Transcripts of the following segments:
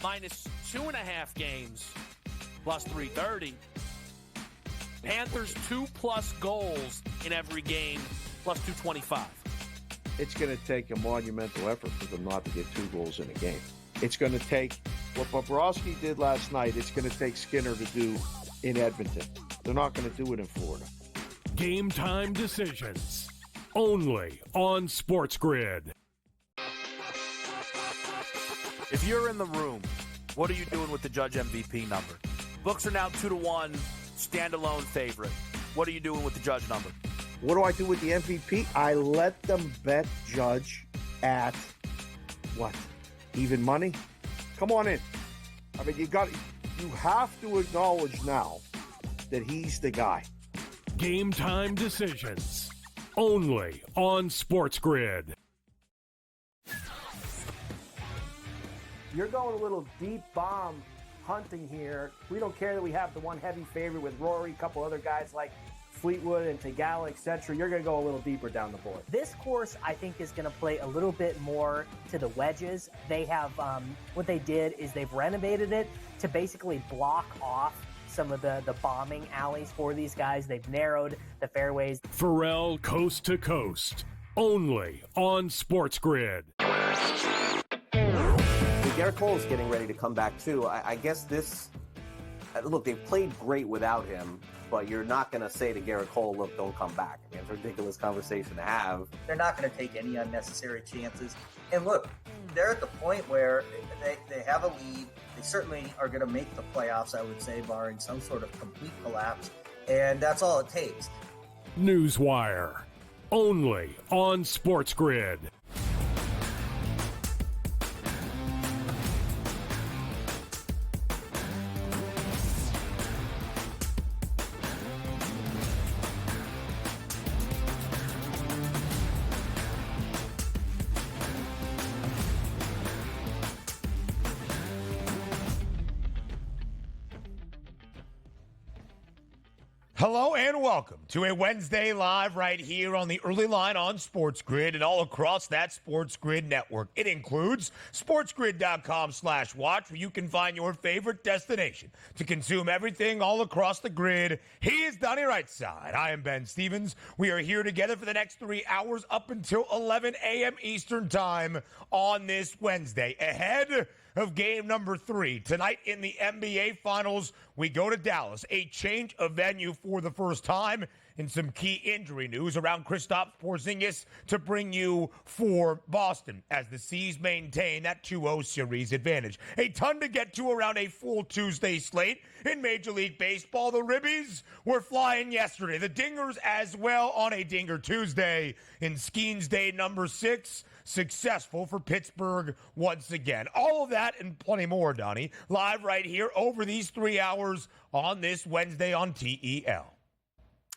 minus 2.5 games, plus 330. Panthers 2+ goals in every game, plus 225. It's going to take a monumental effort for them not to get 2 goals in a game. It's going to take what Bobrovsky did last night. It's going to take Skinner to do in Edmonton. They're not going to do it in Florida. Game time decisions, only on SportsGrid. If you're in the room, what are you doing with the Judge MVP number? Books are now 2-1, standalone favorite. What are you doing with the Judge number? What do I do with the MVP? I let them bet Judge at what? Even money? Come on in. I mean, you have to acknowledge now that he's the guy. Game time decisions, only on SportsGrid. You're going a little deep bomb hunting here. We don't care that we have the one heavy favorite with Rory, a couple other guys like Fleetwood and Tagala, etc. You're going to go a little deeper down the board. This course, I think, is going to play a little bit more to the wedges. They have, what they did is they've renovated it to basically block off some of the bombing alleys for these guys. They've narrowed the fairways. Pharrell Coast to Coast, only on SportsGrid. Garrett Cole is getting ready to come back, too. I guess look, they've played great without him, but you're not going to say to Garrett Cole, look, don't come back. I mean, it's a ridiculous conversation to have. They're not going to take any unnecessary chances. And look, they're at the point where they have a lead. They certainly are going to make the playoffs, I would say, barring some sort of complete collapse. And that's all it takes. Newswire, only on SportsGrid. Hello and welcome to a Wednesday live right here on the early line on SportsGrid and all across that SportsGrid network. It includes sportsgrid.com/watch, where you can find your favorite destination to consume everything all across the grid. He is Donnie Rightside. I am Ben Stevens. We are here together for the next 3 hours up until 11 a.m. Eastern time on this Wednesday. Ahead of game number 3 tonight in the NBA Finals, we go to Dallas, a change of venue for the first time, and some key injury news around Kristaps Porzingis to bring you for Boston as the C's maintain that 2-0 series advantage. A ton to get to around a full Tuesday slate in Major League Baseball. The Ribbies were flying yesterday, the Dingers as well on a Dinger Tuesday in Skeens Day number 6. Successful for Pittsburgh once again. All of that and plenty more, Donnie, live right here over these 3 hours on this Wednesday on TEL.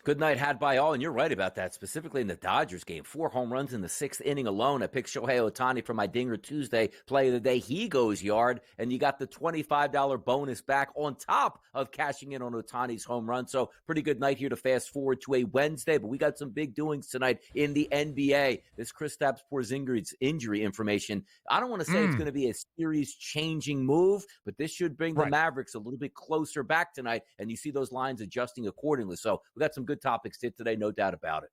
Good night had by all, and you're right about that, specifically in the Dodgers game. 4 home runs in the 6th inning alone. I picked Shohei Ohtani for my Dinger Tuesday play of the day. He goes yard, and you got the $25 bonus back on top of cashing in on Ohtani's home run. So pretty good night here to fast forward to a Wednesday, but we got some big doings tonight in the NBA. This Kristaps Porzingis injury information, I don't want to say it's going to be a series-changing move, but this should bring the Mavericks a little bit closer back tonight, and you see those lines adjusting accordingly. So we got some good topics here today, no doubt about it.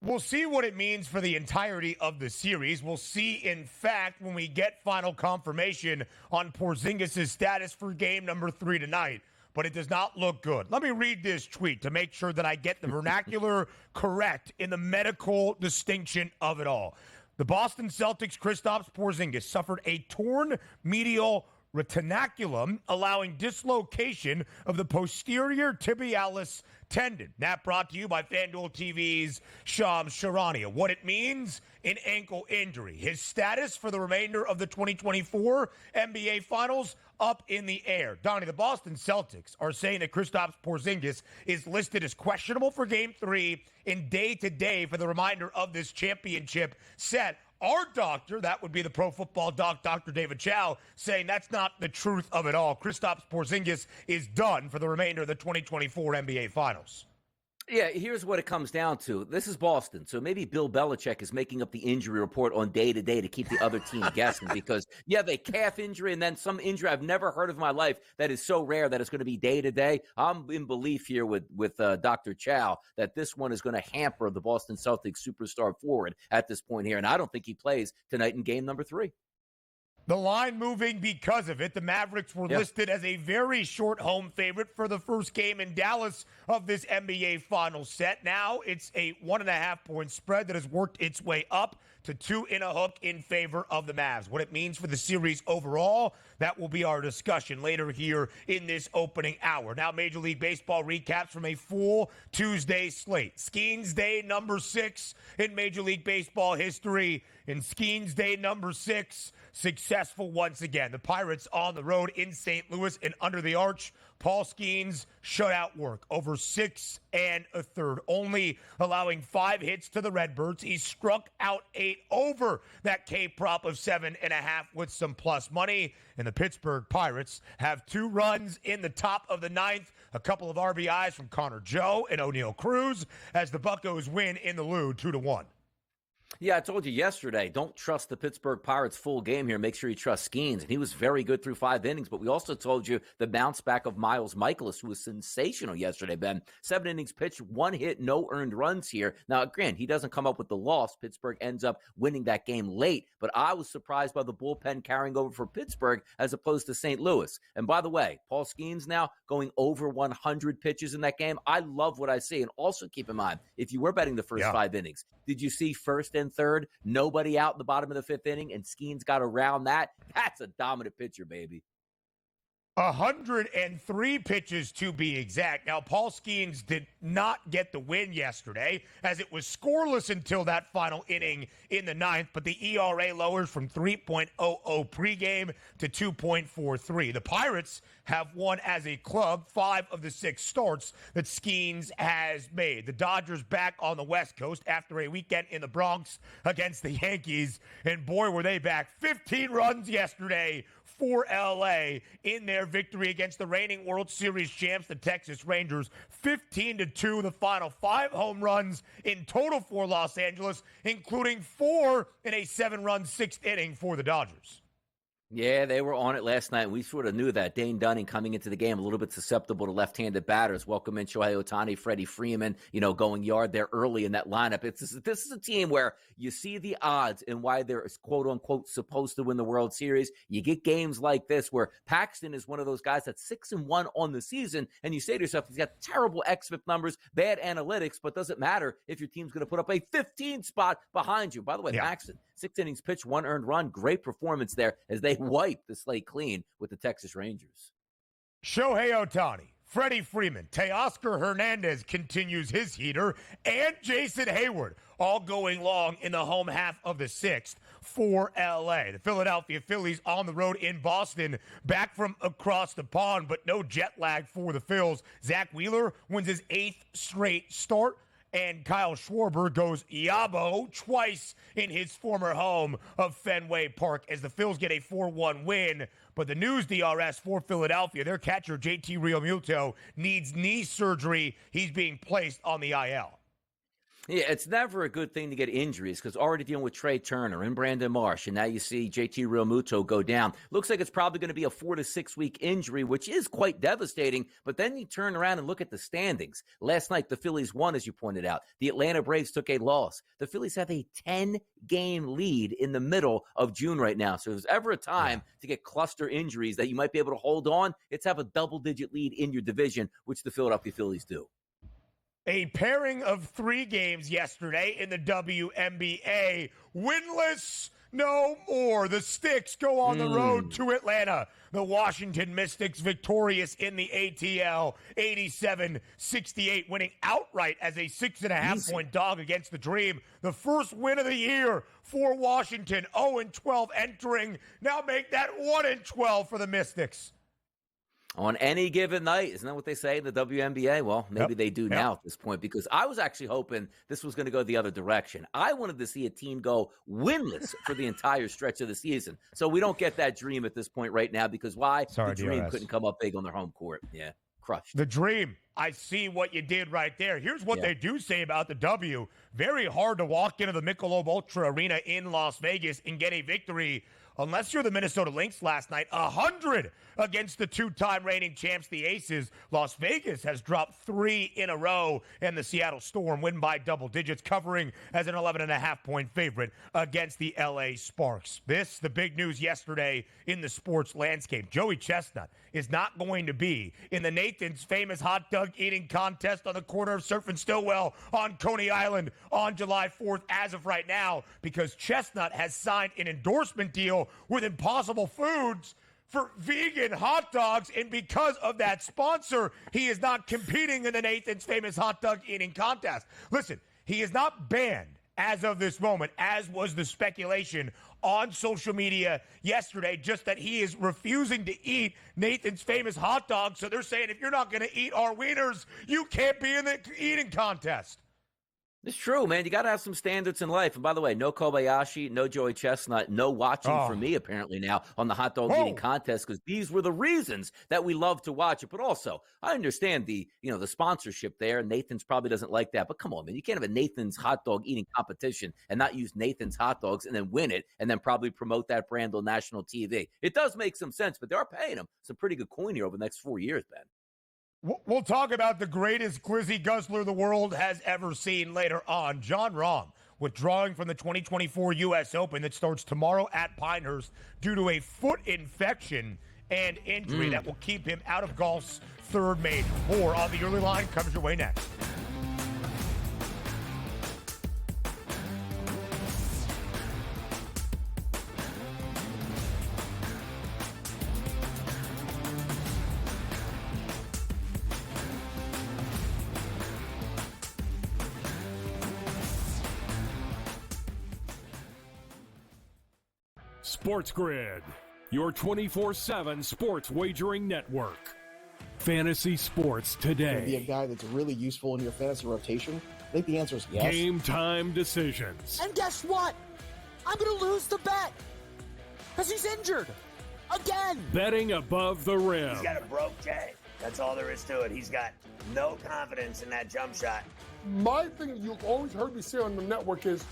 We'll see what it means for the entirety of the series. We'll see, in fact, when we get final confirmation on Porzingis' status for game number 3 tonight. But it does not look good. Let me read this tweet to make sure that I get the vernacular correct in the medical distinction of it all. The Boston Celtics' Kristaps Porzingis suffered a torn medial retinaculum, allowing dislocation of the posterior tibialis tendon. That brought to you by FanDuel TV's Shams Charania. What it means? An ankle injury. His status for the remainder of the 2024 NBA Finals up in the air. Donnie, the Boston Celtics are saying that Kristaps Porzingis is listed as questionable for Game 3 in day-to-day for the remainder of this championship set. Our doctor, that would be the pro football doc, Dr. David Chow, saying that's not the truth of it all. Kristaps Porzingis is done for the remainder of the 2024 NBA Finals. Yeah, here's what it comes down to. This is Boston, so maybe Bill Belichick is making up the injury report on day-to-day to keep the other team guessing because you have a calf injury and then some injury I've never heard of in my life that is so rare that it's going to be day-to-day. I'm in belief here with Dr. Chow that this one is going to hamper the Boston Celtics superstar forward at this point here, and I don't think he plays tonight in game number 3. The line moving because of it. The Mavericks were listed as a very short home favorite for the first game in Dallas of this NBA Finals set. Now it's a 1.5-point spread that has worked its way up to 2 in a hook in favor of the Mavs. What it means for the series overall, that will be our discussion later here in this opening hour. Now, Major League Baseball recaps from a full Tuesday slate. Skeens Day number 6 in Major League Baseball history. In Skeens Day number 6, successful once again. The Pirates on the road in St. Louis and under the arch. Paul Skeens shutout work over 6 1/3, only allowing 5 hits to the Redbirds. He struck out 8 over that K prop of 7.5 with some plus money. And the Pittsburgh Pirates have 2 runs in the top of the 9th. A couple of RBIs from Connor Joe and O'Neal Cruz as the Buccos win in the Lou 2-1. Yeah, I told you yesterday, don't trust the Pittsburgh Pirates full game here. Make sure you trust Skeens. And he was very good through 5 innings. But we also told you the bounce back of Miles Michaelis, who was sensational yesterday, Ben. 7 innings pitched, 1 hit, no earned runs here. Now, granted, he doesn't come up with the loss. Pittsburgh ends up winning that game late. But I was surprised by the bullpen carrying over for Pittsburgh as opposed to St. Louis. And by the way, Paul Skeens now going over 100 pitches in that game. I love what I see. And also keep in mind, if you were betting the first 5 innings, did you see first and third? Nobody out in the bottom of the 5th inning, and Skeens got around that. That's a dominant pitcher, baby. 103 pitches to be exact. Now, Paul Skeens did not get the win yesterday as it was scoreless until that final inning in the 9th, but the ERA lowers from 3.00 pregame to 2.43. The Pirates have won as a club 5 of the 6 starts that Skeens has made. The Dodgers back on the West Coast after a weekend in the Bronx against the Yankees, and boy, were they back. 15 runs yesterday for LA in their victory against the reigning World Series champs, the Texas Rangers. 15-2, the final. 5 home runs in total for Los Angeles, including 4 in a 7-run 6th inning for the Dodgers. Yeah, they were on it last night. We sort of knew that. Dane Dunning coming into the game a little bit susceptible to left-handed batters. Welcome in Shohei Ohtani, Freddie Freeman, going yard there early in that lineup. This is a team where you see the odds and why they're quote-unquote supposed to win the World Series. You get games like this where Paxton is one of those guys that's 6-1 on the season, and you say to yourself, he's got terrible xFIP numbers, bad analytics, but doesn't matter if your team's going to put up a 15 spot behind you. By the way, Paxton, 6 innings pitched, 1 earned run. Great performance there as they wipe the slate clean with the Texas Rangers. Shohei Ohtani, Freddie Freeman, Teoscar Hernandez continues his heater, and Jason Hayward all going long in the home half of the 6th for LA. The Philadelphia Phillies on the road in Boston, back from across the pond, but no jet lag for the Phils. Zach Wheeler wins his 8th straight start, and Kyle Schwarber goes yabo twice in his former home of Fenway Park as the Phils get a 4-1 win. But the news DRS for Philadelphia, their catcher JT Realmuto needs knee surgery. He's being placed on the IL. Yeah, it's never a good thing to get injuries because already dealing with Trey Turner and Brandon Marsh, and now you see JT Realmuto go down. Looks like it's probably going to be a 4 to 6 week injury, which is quite devastating. But then you turn around and look at the standings. Last night, the Phillies won, as you pointed out. The Atlanta Braves took a loss. The Phillies have a 10-game lead in the middle of June right now. So if there's ever a time to get cluster injuries that you might be able to hold on, it's have a double-digit lead in your division, which the Philadelphia Phillies do. A pairing of 3 games yesterday in the WNBA. Winless no more. The Sticks go on the road to Atlanta. The Washington Mystics victorious in the ATL, 87-68, winning outright as a 6.5-point dog against the Dream. The first win of the year for Washington, 0-12 entering. Now make that 1-12 for the Mystics. On any given night. Isn't that what they say in the WNBA? Well, maybe they do now at this point, because I was actually hoping this was going to go the other direction. I wanted to see a team go winless for the entire stretch of the season. So we don't get that dream at this point right now because why? Sorry, the Dream DRS. couldn't come up big on their home court. Yeah. Crushed. The dream. I see what you did right there. Here's what they do say about the W. Very hard to walk into the Michelob Ultra Arena in Las Vegas and get a victory unless you're the Minnesota Lynx last night. 100 against the two-time reigning champs, the Aces. Las Vegas has dropped 3 in a row, and the Seattle Storm win by double digits, covering as an 11.5-point favorite against the LA Sparks. This, the big news yesterday in the sports landscape. Joey Chestnut is not going to be in the Nathan's famous hot dog eating contest on the corner of Surf and Stillwell on Coney Island on July 4th as of right now, because Chestnut has signed an endorsement deal with Impossible Foods for vegan hot dogs, and because of that sponsor, he is not competing in the Nathan's famous hot dog eating contest. Listen, he is not banned as of this moment, as was the speculation on social media yesterday, just that he is refusing to eat Nathan's famous hot dogs. So they're saying, if you're not going to eat our wieners, you can't be in the eating contest. It's true, man. You got to have some standards in life. And by the way, no Kobayashi, no Joey Chestnut, no watching for me apparently now on the hot dog eating contest, because these were the reasons that we love to watch it. But also, I understand the sponsorship there. Nathan's probably doesn't like that. But come on, man, you can't have a Nathan's hot dog eating competition and not use Nathan's hot dogs and then win it and then probably promote that brand on national TV. It does make some sense, but they are paying him some pretty good coin here over the next 4 years, Ben. We'll talk about the greatest glizzy guzzler the world has ever seen later on. Jon Rahm withdrawing from the 2024 U.S. Open that starts tomorrow at Pinehurst due to a foot infection and injury that will keep him out of golf's third major. More on the early line comes your way next. SportsGrid, your 24/7 sports wagering network. Fantasy sports today. Be a guy that's really useful in your fantasy rotation? I think the answer is yes. Game time decisions. And guess what? I'm going to lose the bet because he's injured again. Betting above the rim. He's got a broke J. That's all there is to it. He's got no confidence in that jump shot. My thing you've always heard me say on the network is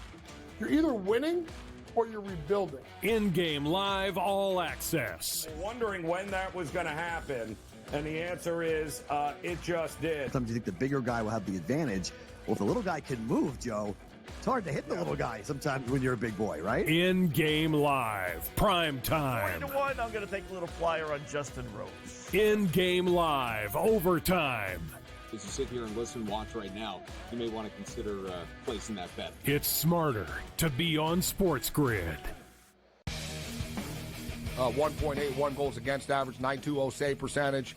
you're either winning or you're rebuilding. In-game live all access. Wondering when that was going to happen, and the answer is it just did. Sometimes you think the bigger guy will have the advantage. Well, if the little guy can move, Joe, it's hard to hit the little guy sometimes when you're a big boy, right? In-game live, prime time. 3-1, I'm going to take a little flyer on Justin Rose. In-game live, overtime. As you sit here and listen, watch right now, you may want to consider placing that bet. It's smarter to be on SportsGrid. 1.81 goals against average, 920 save percentage.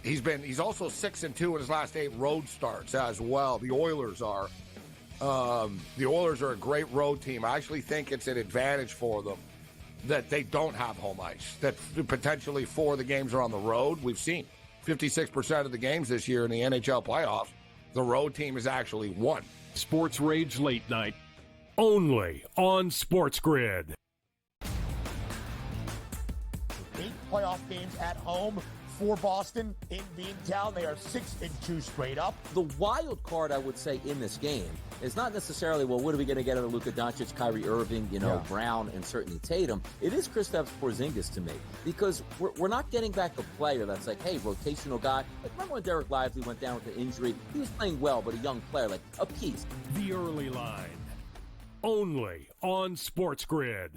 He's also 6-2 in his last 8 road starts as well. The Oilers are a great road team. I actually think it's an advantage for them that they don't have home ice. That potentially 4 of the games are on the road. We've seen 56% of the games this year in the NHL playoffs, the road team has actually won. Sports Rage Late Night, only on SportsGrid. 8 playoff games at home for Boston in Beantown. They are 6-2 straight up. The wild card, I would say, in this game is not necessarily, well, what are we going to get out of Luka Doncic, Kyrie Irving, Brown, and certainly Tatum. It is Kristaps Porzingis to me, because we're not getting back a player that's like, hey, rotational guy. Like, remember when Derek Lively went down with an injury? He was playing well, but a young player, like a piece. The early line, only on SportsGrid.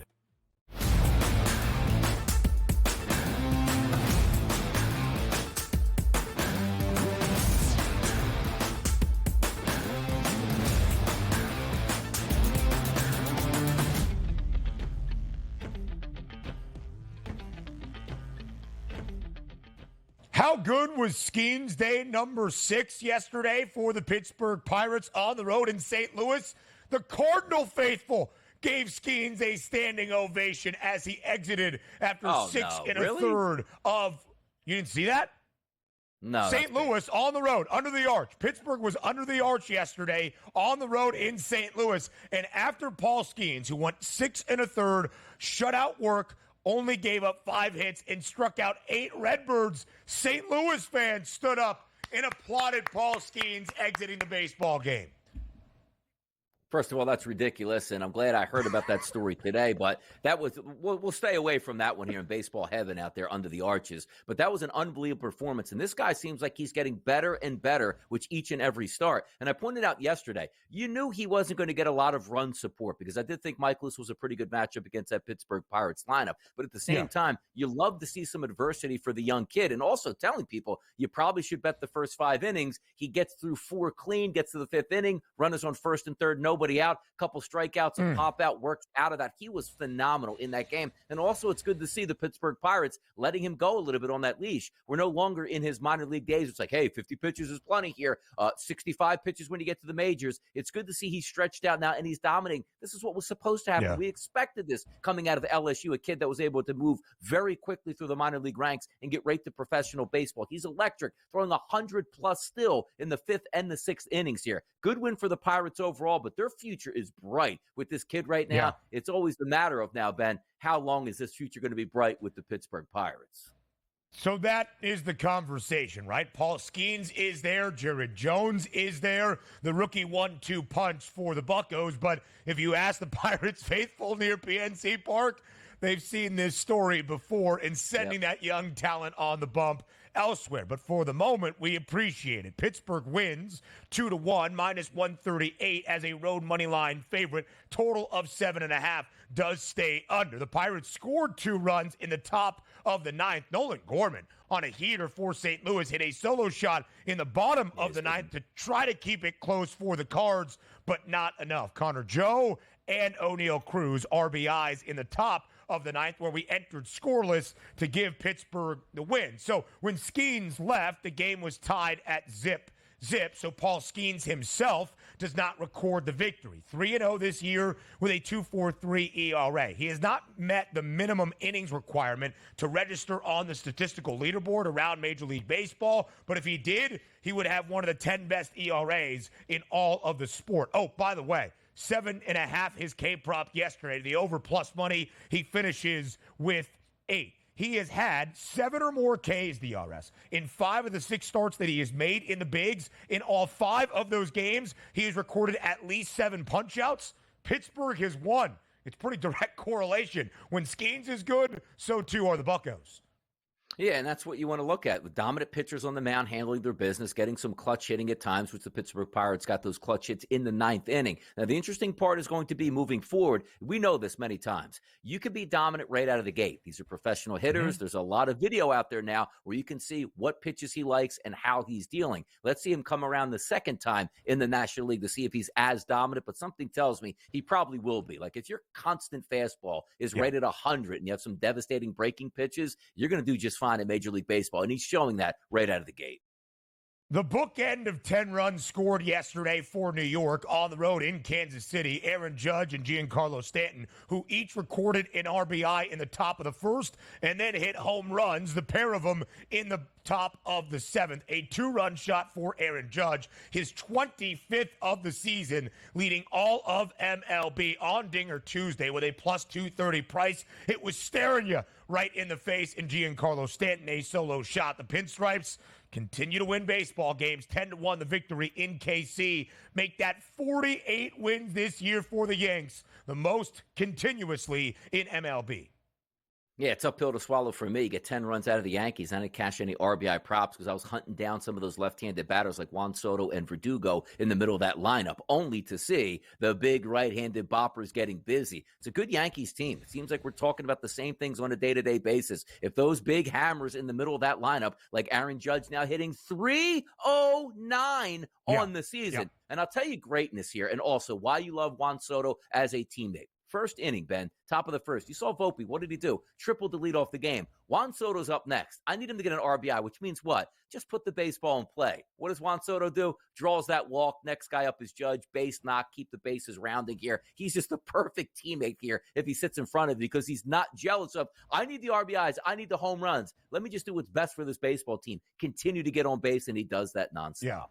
How good was Skeens Day number 6 yesterday for the Pittsburgh Pirates on the road in St. Louis? The Cardinal faithful gave Skeens a standing ovation as he exited after 6 1/3 of... You didn't see that? No. St. Louis on the road, under the arch. Pittsburgh was under the arch yesterday on the road in St. Louis. And after Paul Skeens, who went 6 1/3, shutout work only gave up 5 hits and struck out 8 Redbirds. St. Louis fans stood up and applauded Paul Skeens exiting the baseball game. First of all, that's ridiculous, and I'm glad I heard about that story today, but that was we'll stay away from that one here in baseball heaven out there under the arches. But that was an unbelievable performance, and this guy seems like he's getting better and better with each and every start. And I pointed out yesterday, you knew he wasn't going to get a lot of run support because I did think Michaelis was a pretty good matchup against that Pittsburgh Pirates lineup. But at the same time, you love to see some adversity for the young kid, and also telling people you probably should bet the first 5 innings. He gets through 4 clean, gets to the 5th inning, runners on first and third, nobody out, couple strikeouts, and pop out, works out of that. He was phenomenal in that game. And also it's good to see the Pittsburgh Pirates letting him go a little bit on that leash. We're no longer in his minor league days. It's like, hey, 50 pitches is plenty here. 65 pitches when you get to the majors. It's good to see he's stretched out now and he's dominating. This is what was supposed to happen. Yeah. We expected this coming out of LSU, a kid that was able to move very quickly through the minor league ranks and get right to professional baseball. He's electric, throwing 100 plus still in the 5th and the 6th innings here. Good win for the Pirates overall, but their future is bright with this kid right now. Yeah. It's always the matter of now, Ben, how long is this future going to be bright with the Pittsburgh Pirates? So that is the conversation, right? Paul Skeens is there. Jared Jones is there. The rookie 1-2 punch for the Buccos. But if you ask the Pirates faithful near PNC Park, they've seen this story before in sending that young talent on the bump elsewhere. But for the moment, we appreciate it. Pittsburgh wins 2-1, minus 138 as a road money line favorite. Total of 7.5 does stay under. The Pirates scored 2 runs in the top of the 9th. Nolan Gorman on a heater for St. Louis hit a solo shot in the bottom of the 9th to try to keep it close for the Cards, but not enough. Connor Joe and O'Neal Cruz RBIs in the top of the 9th, where we entered scoreless to give Pittsburgh the win. So when Skeens left, the game was tied at zip. So Paul Skeens himself does not record the victory. 3-0 this year with a 2.43 ERA. He has not met the minimum innings requirement to register on the statistical leaderboard around Major League Baseball, but if he did, he would have one of the 10 best ERAs in all of the sport. Oh, by the way, 7.5 his K-prop yesterday. The over plus money, he finishes with 8. He has had 7 or more Ks, DRS, in 5 of the 6 starts that he has made in the bigs. In all 5 of those games, he has recorded at least 7 punch-outs. Pittsburgh has won. It's pretty direct correlation. When Skeens is good, so too are the Buccos. Yeah, and that's what you want to look at. With dominant pitchers on the mound handling their business, getting some clutch hitting at times, which the Pittsburgh Pirates got those clutch hits in the 9th inning. Now, the interesting part is going to be moving forward. We know this many times. You can be dominant right out of the gate. These are professional hitters. Mm-hmm. There's a lot of video out there now where you can see what pitches he likes and how he's dealing. Let's see him come around the second time in the National League to see if he's as dominant, but something tells me he probably will be. Like, if your constant fastball is right at 100 and you have some devastating breaking pitches, you're going to do just fine in Major League Baseball, and he's showing that right out of the gate. The bookend of 10 runs scored yesterday for New York on the road in Kansas City. Aaron Judge and Giancarlo Stanton, who each recorded an RBI in the top of the 1st and then hit home runs, the pair of them in the top of the 7th. A 2-run shot for Aaron Judge, his 25th of the season, leading all of MLB on Dinger Tuesday with a plus 230 price. It was staring you right in the face in Giancarlo Stanton, a solo shot. The Pinstripes continue to win baseball games. 10-1 the victory in KC. Make that 48 wins this year for the Yanks, the most continuously in MLB. Yeah, it's uphill to swallow for me. Get 10 runs out of the Yankees. I didn't cash any RBI props because I was hunting down some of those left-handed batters like Juan Soto and Verdugo in the middle of that lineup, only to see the big right-handed boppers getting busy. It's a good Yankees team. It seems like we're talking about the same things on a day-to-day basis. If those big hammers in the middle of that lineup, like Aaron Judge now hitting 309 on the season. And I'll tell you greatness here and also why you love Juan Soto as a teammate. First inning, Ben, top of the 1st. You saw Volpe. What did he do? Tripled the lead off the game. Juan Soto's up next. I need him to get an RBI, which means what? Just put the baseball in play. What does Juan Soto do? Draws that walk. Next guy up is Judge. Base knock. Keep the bases rounding here. He's just the perfect teammate here if he sits in front of you because he's not jealous of, I need the RBIs. I need the home runs. Let me just do what's best for this baseball team. Continue to get on base, and he does that nonstop. Yeah.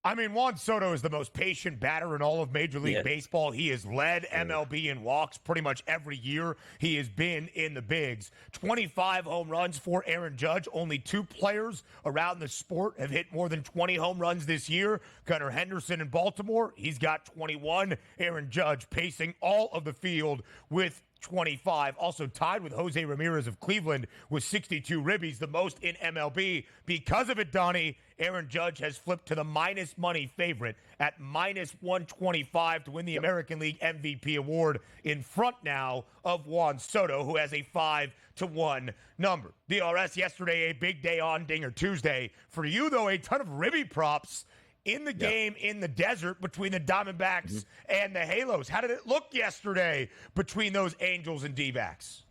I mean, Juan Soto is the most patient batter in all of Major League Baseball. He has led MLB in walks pretty much every year he has been in the bigs. 25 home runs for Aaron Judge. Only 2 players around the sport have hit more than 20 home runs this year. Gunnar Henderson in Baltimore, he's got 21. Aaron Judge pacing all of the field with 25. Also tied with Jose Ramirez of Cleveland with 62 ribbies, the most in MLB. Because of it, Donnie, Aaron Judge has flipped to the minus money favorite at minus 125 to win the American League MVP award, in front now of Juan Soto, who has a 5-1 number. DRS yesterday, a big day on Dinger Tuesday. For you, though, a ton of ribby props in the game in the desert between the Diamondbacks and the Halos. How did it look yesterday between those Angels and D-backs?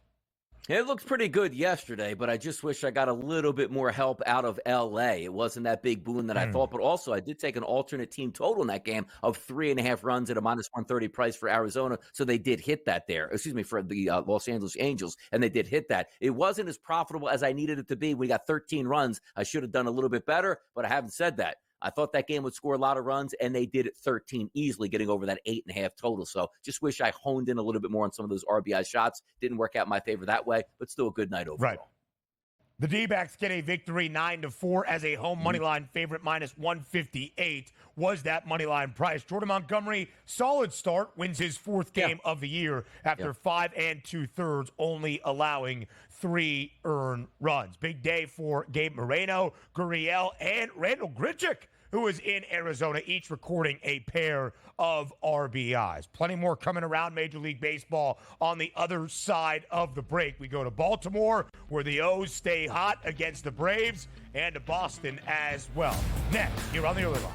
It looked pretty good yesterday, but I just wish I got a little bit more help out of L.A. It wasn't that big boon that I thought, but also I did take an alternate team total in that game of 3.5 runs at a minus 130 price for Arizona, so they did hit that there. Excuse me, for the Los Angeles Angels, and they did hit that. It wasn't as profitable as I needed it to be. We got 13 runs. I should have done a little bit better, but I haven't said that. I thought that game would score a lot of runs, and they did it 13 easily, getting over that 8.5 total. So just wish I honed in a little bit more on some of those RBI shots. Didn't work out in my favor that way, but still a good night overall. Right. The D-backs get a victory 9-4 as a home money line favorite. Minus 158 was that money line price. Jordan Montgomery, solid start, wins his 4th game of the year after 5 2/3, only allowing 3 earned runs. Big day for Gabe Moreno, Gurriel, and Randall Grichuk, who is in Arizona, each recording a pair of RBIs. Plenty more coming around Major League Baseball on the other side of the break. We go to Baltimore, where the O's stay hot against the Braves, and to Boston as well. Next, here on the Early Line.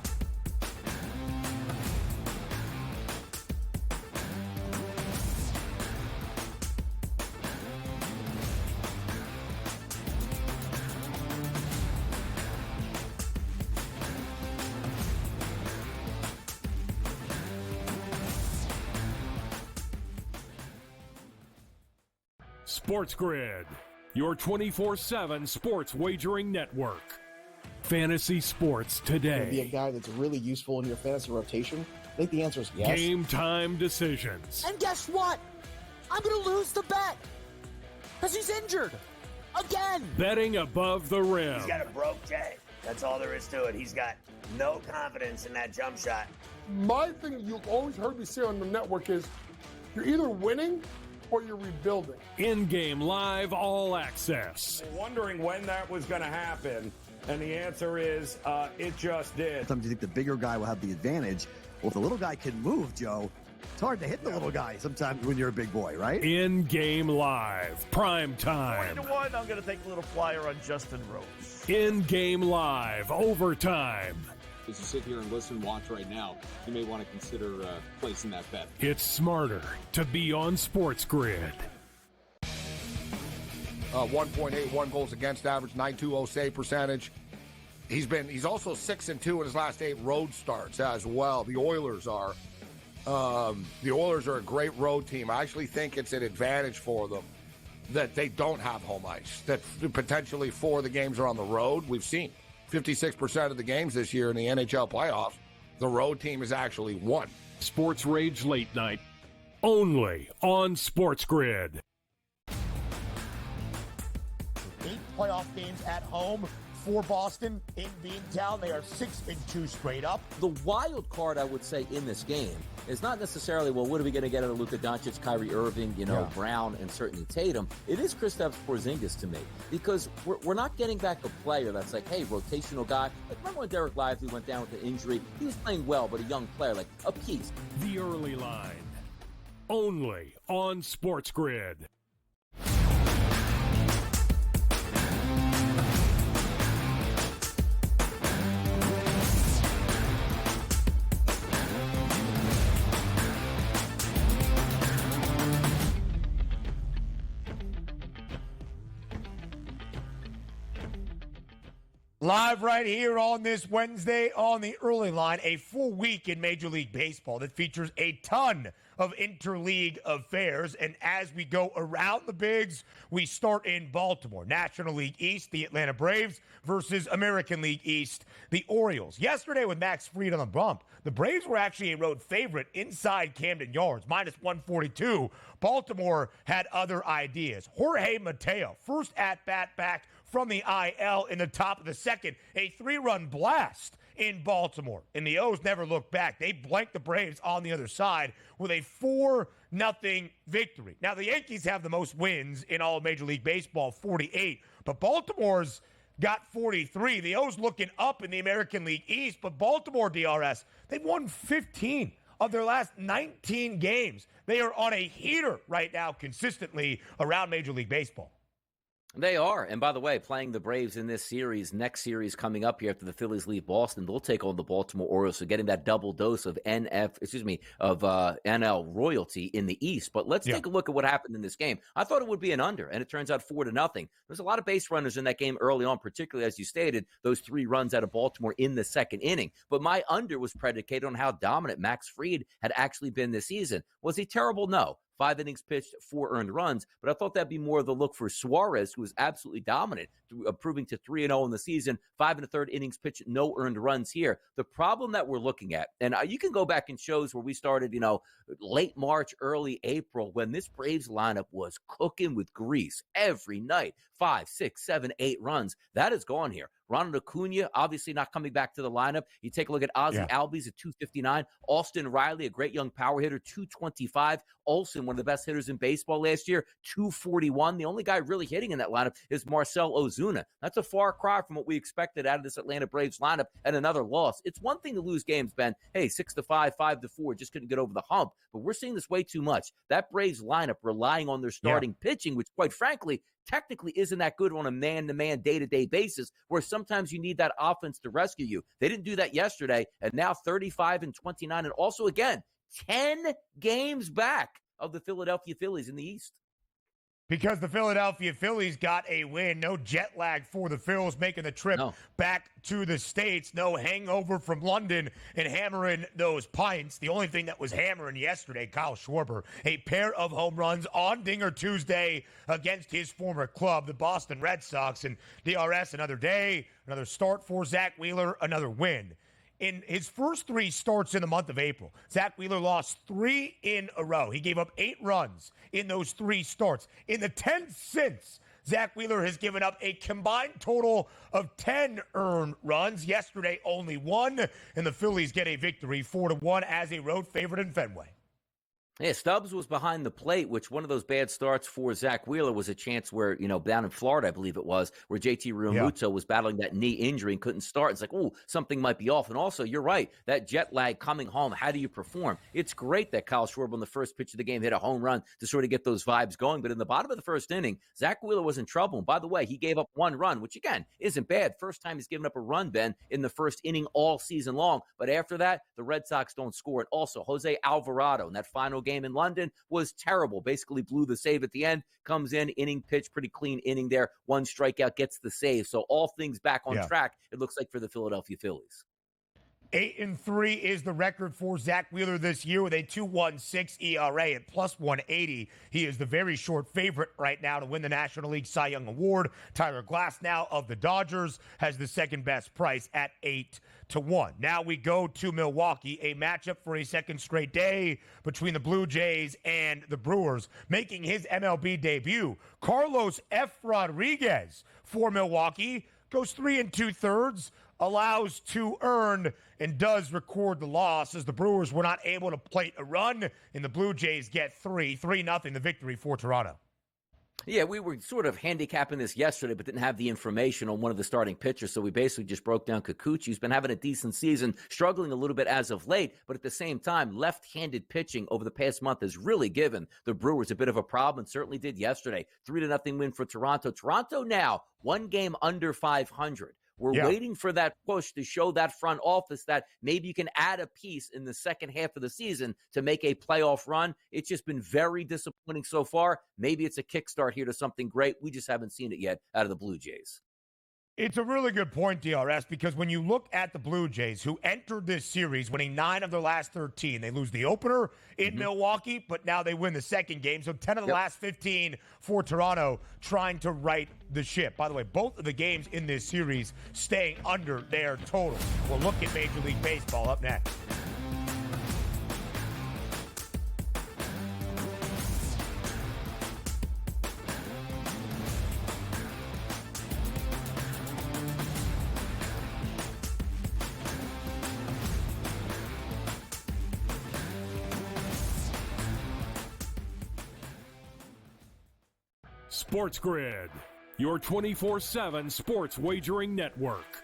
SportsGrid, your 24/7 sports wagering network. Fantasy sports today. Be a guy that's really useful in your fantasy rotation? I think the answer is yes. Game time decisions. And guess what? I'm going to lose the bet because he's injured again. Betting above the rim. He's got a broke J. That's all there is to it. He's got no confidence in that jump shot. My thing you've always heard me say on the network is you're either winning or you're rebuilding. In-game live, all access. Wondering when that was going to happen, and the answer is it just did. Sometimes you think the bigger guy will have the advantage. Well, if the little guy can move, Joe, it's hard to hit the little guy sometimes when you're a big boy, right? In-game live, prime time. 3-1, I'm going to take a little flyer on Justin Rose. In-game live, overtime. As you sit here and listen, watch right now, you may want to consider placing that bet. It's smarter to be on SportsGrid. 1.81 goals against average, 9.20 save percentage. He's also 6-2 in his last 8 road starts as well. The Oilers are a great road team. I actually think it's an advantage for them that they don't have home ice. That potentially 4 of the games are on the road. We've seen 56% of the games this year in the NHL playoffs, the road team has actually won. Sports Rage Late Night, only on SportsGrid. 8 playoff games at home for Boston in Beantown. They are 6-2 straight up. The wild card, I would say, in this game is not necessarily, well, what are we going to get out of Luka Doncic, Kyrie Irving, Brown, and certainly Tatum. It is Kristaps Porzingis to me, because we're not getting back a player that's like, hey, rotational guy. Like, remember when Derek Lively went down with the injury? He was playing well, but a young player, like a piece. The Early Line, only on SportsGrid. Live right here on this Wednesday on the early line, a full week in Major League Baseball that features a ton of interleague affairs. And as we go around the bigs, we start in Baltimore. National League East, the Atlanta Braves versus American League East, the Orioles. Yesterday with Max Fried on the bump, the Braves were actually a road favorite inside Camden Yards, minus 142. Baltimore had other ideas. Jorge Mateo, first at-bat back from the IL in the top of the second, a 3-run blast in Baltimore. And the O's never looked back. They blanked the Braves on the other side with a 4-0 victory. Now, the Yankees have the most wins in all of Major League Baseball, 48, but Baltimore's got 43. The O's looking up in the American League East, but Baltimore, DRS, they've won 15 of their last 19 games. They are on a heater right now consistently around Major League Baseball. They are. And by the way, playing the Braves in this series, next series coming up here after the Phillies leave Boston, they'll take on the Baltimore Orioles. So getting that double dose of NL royalty in the East. But let's take a look at what happened in this game. I thought it would be an under, and it turns out 4-0. There's a lot of base runners in that game early on, particularly as you stated, those 3 runs out of Baltimore in the second inning. But my under was predicated on how dominant Max Fried had actually been this season. Was he terrible? No. 5 innings pitched, 4 earned runs. But I thought that'd be more of the look for Suarez, who was absolutely dominant, improving to 3-0 in the season, 5 1/3 innings pitched, no earned runs here. The problem that we're looking at, and you can go back in shows where we started, late March, early April, when this Braves lineup was cooking with grease every night, 5, 6, 7, 8 runs. That is gone here. Ronald Acuna, obviously not coming back to the lineup. You take a look at Ozzie Albies at 259. Austin Riley, a great young power hitter, 225. Olsen, one of the best hitters in baseball last year, 241. The only guy really hitting in that lineup is Marcell Ozuna. That's a far cry from what we expected out of this Atlanta Braves lineup, and another loss. It's one thing to lose games, Ben. Hey, 6-5, 5-4, just couldn't get over the hump. But we're seeing this way too much. That Braves lineup relying on their starting pitching, which, quite frankly, technically isn't that good on a man-to-man, day-to-day basis, where sometimes you need that offense to rescue you. They didn't do that yesterday, and now 35-29, and also, again, 10 games back of the Philadelphia Phillies in the East. Because the Philadelphia Phillies got a win. No jet lag for the Phils making the trip back to the States. No hangover from London and hammering those pints. The only thing that was hammering yesterday, Kyle Schwarber, a pair of home runs on Dinger Tuesday against his former club, the Boston Red Sox. And DRS, another day, another start for Zach Wheeler, another win. In his first 3 starts in the month of April, Zach Wheeler lost 3 in a row. He gave up 8 runs in those 3 starts. In the 10 since, Zach Wheeler has given up a combined total of 10 earned runs. Yesterday, only 1, and the Phillies get a victory 4-1 as a road favorite in Fenway. Yeah, Stubbs was behind the plate, which one of those bad starts for Zach Wheeler was a chance where, down in Florida, I believe it was, where JT Realmuto was battling that knee injury and couldn't start. It's like, something might be off. And also, you're right, that jet lag coming home, how do you perform? It's great that Kyle Schwarber on the first pitch of the game hit a home run to sort of get those vibes going. But in the bottom of the first inning, Zach Wheeler was in trouble. And by the way, he gave up 1 run, which, again, isn't bad. First time he's given up a run, Ben, in the first inning all season long. But after that, the Red Sox don't score. And also, Jose Alvarado in that final game in London was terrible. Basically blew the save at the end, comes in, inning pitch, pretty clean inning there. 1 strikeout, gets the save. So all things back on track, it looks like, for the Philadelphia Phillies. 8-3 is the record for Zach Wheeler this year with a 2.16 ERA at plus 180. He is the very short favorite right now to win the National League Cy Young Award. Tyler Glasnow of the Dodgers has the second best price at 8-1. Now we go to Milwaukee, a matchup for a second straight day between the Blue Jays and the Brewers. Making his MLB debut, Carlos F. Rodriguez for Milwaukee goes 3 2/3, allows 2 earned, and does record the loss as the Brewers were not able to plate a run, and the Blue Jays get 3-0, the victory for Toronto. Yeah, we were sort of handicapping this yesterday, but didn't have the information on one of the starting pitchers, so we basically just broke down Kikuchi, who's been having a decent season, struggling a little bit as of late, but at the same time, left-handed pitching over the past month has really given the Brewers a bit of a problem, and certainly did yesterday. 3-0 win for Toronto. Toronto now 1 game under 500. We're waiting for that push to show that front office that maybe you can add a piece in the second half of the season to make a playoff run. It's just been very disappointing so far. Maybe it's a kickstart here to something great. We just haven't seen it yet out of the Blue Jays. It's a really good point, DRS, because when you look at the Blue Jays, who entered this series winning 9 of their last 13, they lose the opener in Milwaukee, but now they win the second game. So 10 of the last 15 for Toronto, trying to right the ship. By the way, both of the games in this series staying under their total. We'll look at Major League Baseball up next. SportsGrid, your 24/7 sports wagering network.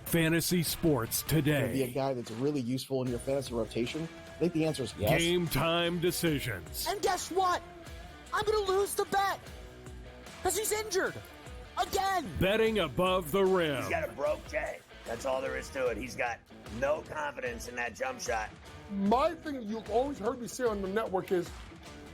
Fantasy sports today. Be a guy that's really useful in your fantasy rotation? I think the answer is yes. Game time decisions. And guess what? I'm going to lose the bet because he's injured again. Betting above the rim. He's got a broke J. That's all there is to it. He's got no confidence in that jump shot. My thing you've always heard me say on the network is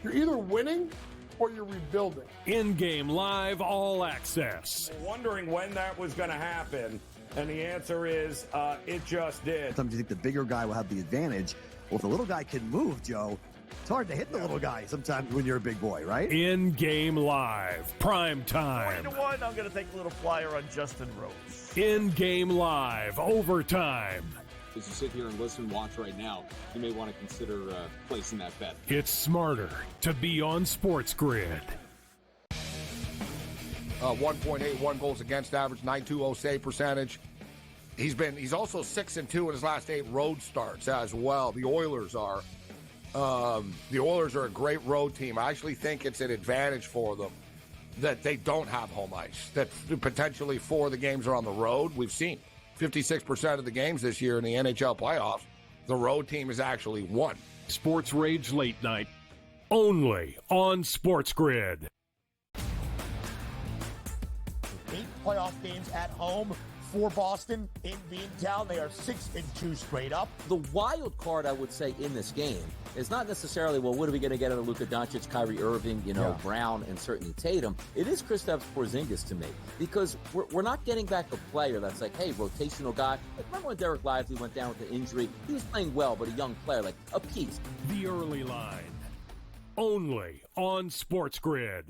you're either winning or you're rebuilding. In-game live all access. Wondering when that was going to happen, and the answer is it just did. Sometimes you think the bigger guy will have the advantage. Well, if the little guy can move, Joe, it's hard to hit the little guy sometimes when you're a big boy, right? In-game live, prime time. 20-1, I'm going to take a little flyer on Justin Rose. In-game live, overtime. As you sit here and listen, watch right now, you may want to consider placing that bet. It's smarter to be on SportsGrid. 1.81 goals against average, 9.20 save percentage. He's also 6-2 in his last 8 road starts as well. The Oilers are a great road team. I actually think it's an advantage for them that they don't have home ice. That potentially 4 of the games are on the road. We've seen 56% of the games this year in the NHL playoffs, the road team has actually won. Sports Rage Late Night, only on SportsGrid. 8 playoff games at home for Boston in Beantown. They are 6-2 straight up. The wild card, I would say, in this game is not necessarily, well, what are we going to get out of Luka Doncic, Kyrie Irving, Brown, and certainly Tatum. It is Kristaps Porzingis to me, because we're not getting back a player that's like, hey, rotational guy. Like, remember when Derek Lively went down with an injury? He was playing well, but a young player, like a piece. The early line, only on SportsGrid.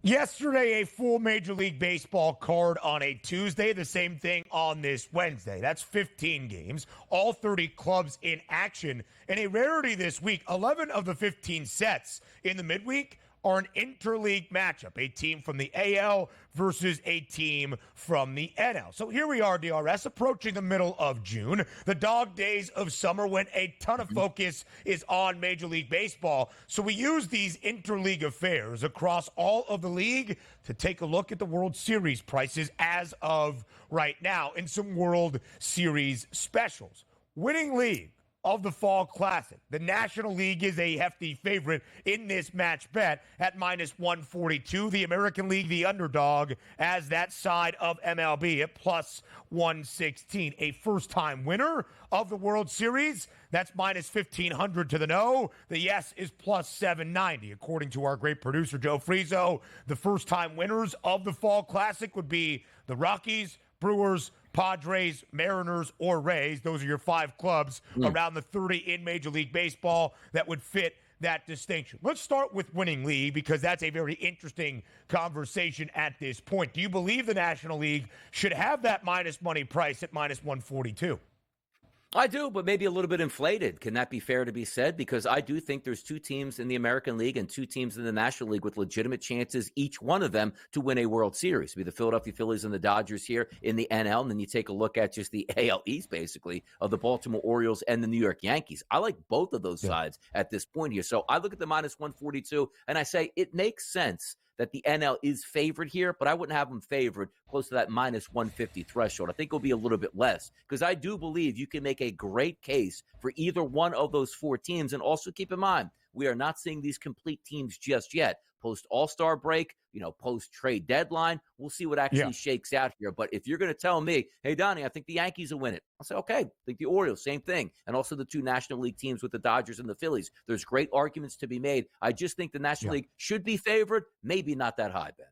Yesterday, a full Major League Baseball card on a Tuesday. The same thing on this Wednesday. That's 15 games, all 30 clubs in action. And a rarity this week, 11 of the 15 sets in the midweek are an interleague matchup, a team from the AL versus a team from the NL. So here we are, DRS, approaching the middle of June, the dog days of summer when a ton of focus is on Major League Baseball. So we use these interleague affairs across all of the league to take a look at the World Series prices as of right now in some World Series specials. Winning league of the Fall Classic. The National League is a hefty favorite in this match bet at minus 142. The American League, the underdog, as that side of MLB at plus 116. A first-time winner of the World Series, that's minus 1,500 to the no. The yes is plus 790. According to our great producer, Joe Frizo, the first-time winners of the Fall Classic would be the Rockies, Brewers, Padres, Mariners, or Rays. Those are your 5 clubs around the 30 in Major League Baseball that would fit that distinction. Let's start with winning league, because that's a very interesting conversation at this point. Do you believe the National League should have that minus money price at minus 142? I do, but maybe a little bit inflated. Can that be fair to be said? Because I do think there's 2 teams in the American League and 2 teams in the National League with legitimate chances, each one of them, to win a World Series. Be the Philadelphia Phillies and the Dodgers here in the NL, and then you take a look at just the AL East, basically, of the Baltimore Orioles and the New York Yankees. I like both of those sides at this point here. So I look at the minus 142, and I say it makes sense that the NL is favored here, but I wouldn't have them favored close to that minus 150 threshold. I think it'll be a little bit less, because I do believe you can make a great case for either one of those 4 teams. And also keep in mind, we are not seeing these complete teams just yet. Post All-Star break, post trade deadline, we'll see what actually shakes out here. But if you're going to tell me, hey, Donnie, I think the Yankees will win it, I'll say, okay. I think the Orioles, same thing. And also the two National League teams with the Dodgers and the Phillies. There's great arguments to be made. I just think the National League should be favored, maybe not that high, Ben.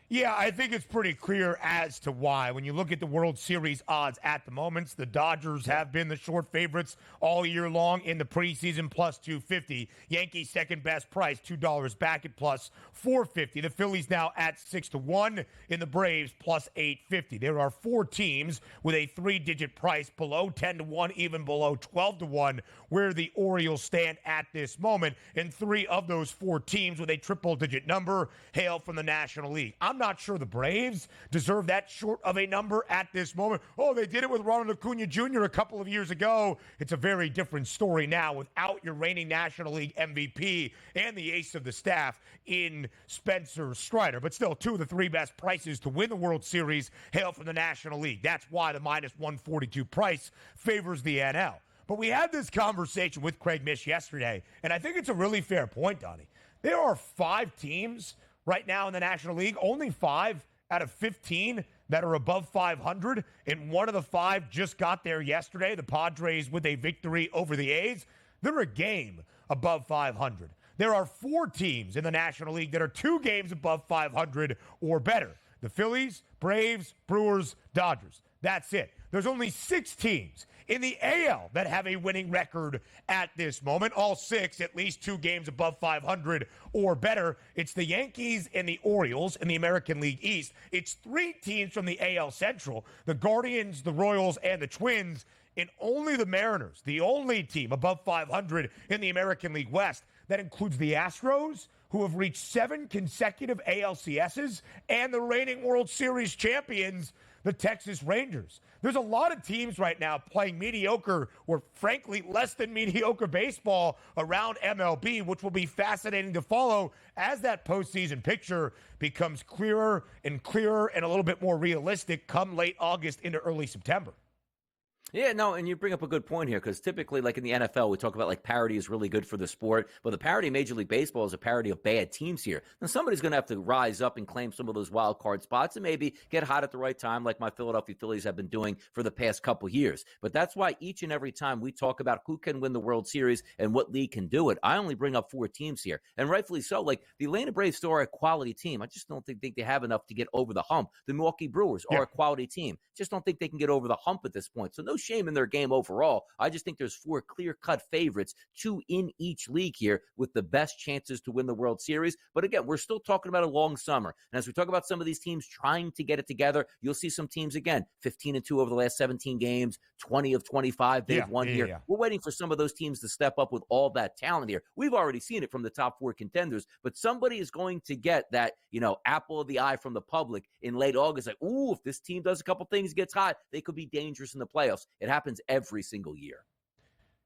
Yeah, I think it's pretty clear as to why. When you look at the World Series odds at the moment, the Dodgers have been the short favorites all year long in the preseason, plus 250. Yankees second best price, $2 back at plus 450. The Phillies now at 6-1 in the Braves, plus 850. There are 4 teams with a 3-digit price below 10-1, even below 12-1, where the Orioles stand at this moment. And 3 of those 4 teams with a triple-digit number hail from the National League. I'm not sure the Braves deserve that short of a number at this moment. Oh, they did it with Ronald Acuna Jr. a couple of years ago. It's a very different story now without your reigning National League MVP and the ace of the staff in Spencer Strider. But still, 2 of the 3 best prices to win the World Series hail from the National League. That's why the minus 142 price favors the NL. But we had this conversation with Craig Mish yesterday, and I think it's a really fair point, Donnie. There are 5 teams right now in the National League, only 5 out of 15 that are above 500, and one of the 5 just got there yesterday, the Padres, with a victory over the A's. They're a game above 500. There are 4 teams in the National League that are 2 games above 500 or better. The Phillies, Braves, Brewers, Dodgers. That's it. There's only 6 teams in the AL that have a winning record at this moment. All 6, at least 2 games above 500 or better. It's the Yankees and the Orioles in the American League East. It's 3 teams from the AL Central, the Guardians, the Royals, and the Twins, and only the Mariners, the only team above 500 in the American League West. That includes the Astros, who have reached 7 consecutive ALCSs, and the reigning World Series champions, the Texas Rangers. There's a lot of teams right now playing mediocre or, frankly, less than mediocre baseball around MLB, which will be fascinating to follow as that postseason picture becomes clearer and a little bit more realistic come late August into early September. Yeah, no, and you bring up a good point here, because typically, like in the NFL, we talk about like parity is really good for the sport, but the parity in Major League Baseball is a parity of bad teams here. Now, somebody's going to have to rise up and claim some of those wild card spots and maybe get hot at the right time, like my Philadelphia Phillies have been doing for the past couple years. But that's why each and every time we talk about who can win the World Series and what league can do it, I only bring up 4 teams here, and rightfully so. Like the Atlanta Braves still are a quality team. I just don't think they have enough to get over the hump. The Milwaukee Brewers are a quality team. Just don't think they can get over the hump at this point. So no shame in their game overall. I just think there's 4 clear-cut favorites, 2 in each league here with the best chances to win the World Series. But again, we're still talking about a long summer. And as we talk about some of these teams trying to get it together, you'll see some teams, again, 15-2 over the last 17 games, 20 of 25 they've won here. Yeah. We're waiting for some of those teams to step up with all that talent here. We've already seen it from the top 4 contenders, but somebody is going to get that, apple of the eye from the public in late August. Like, ooh, if this team does a couple things, gets hot, they could be dangerous in the playoffs. It happens every single year.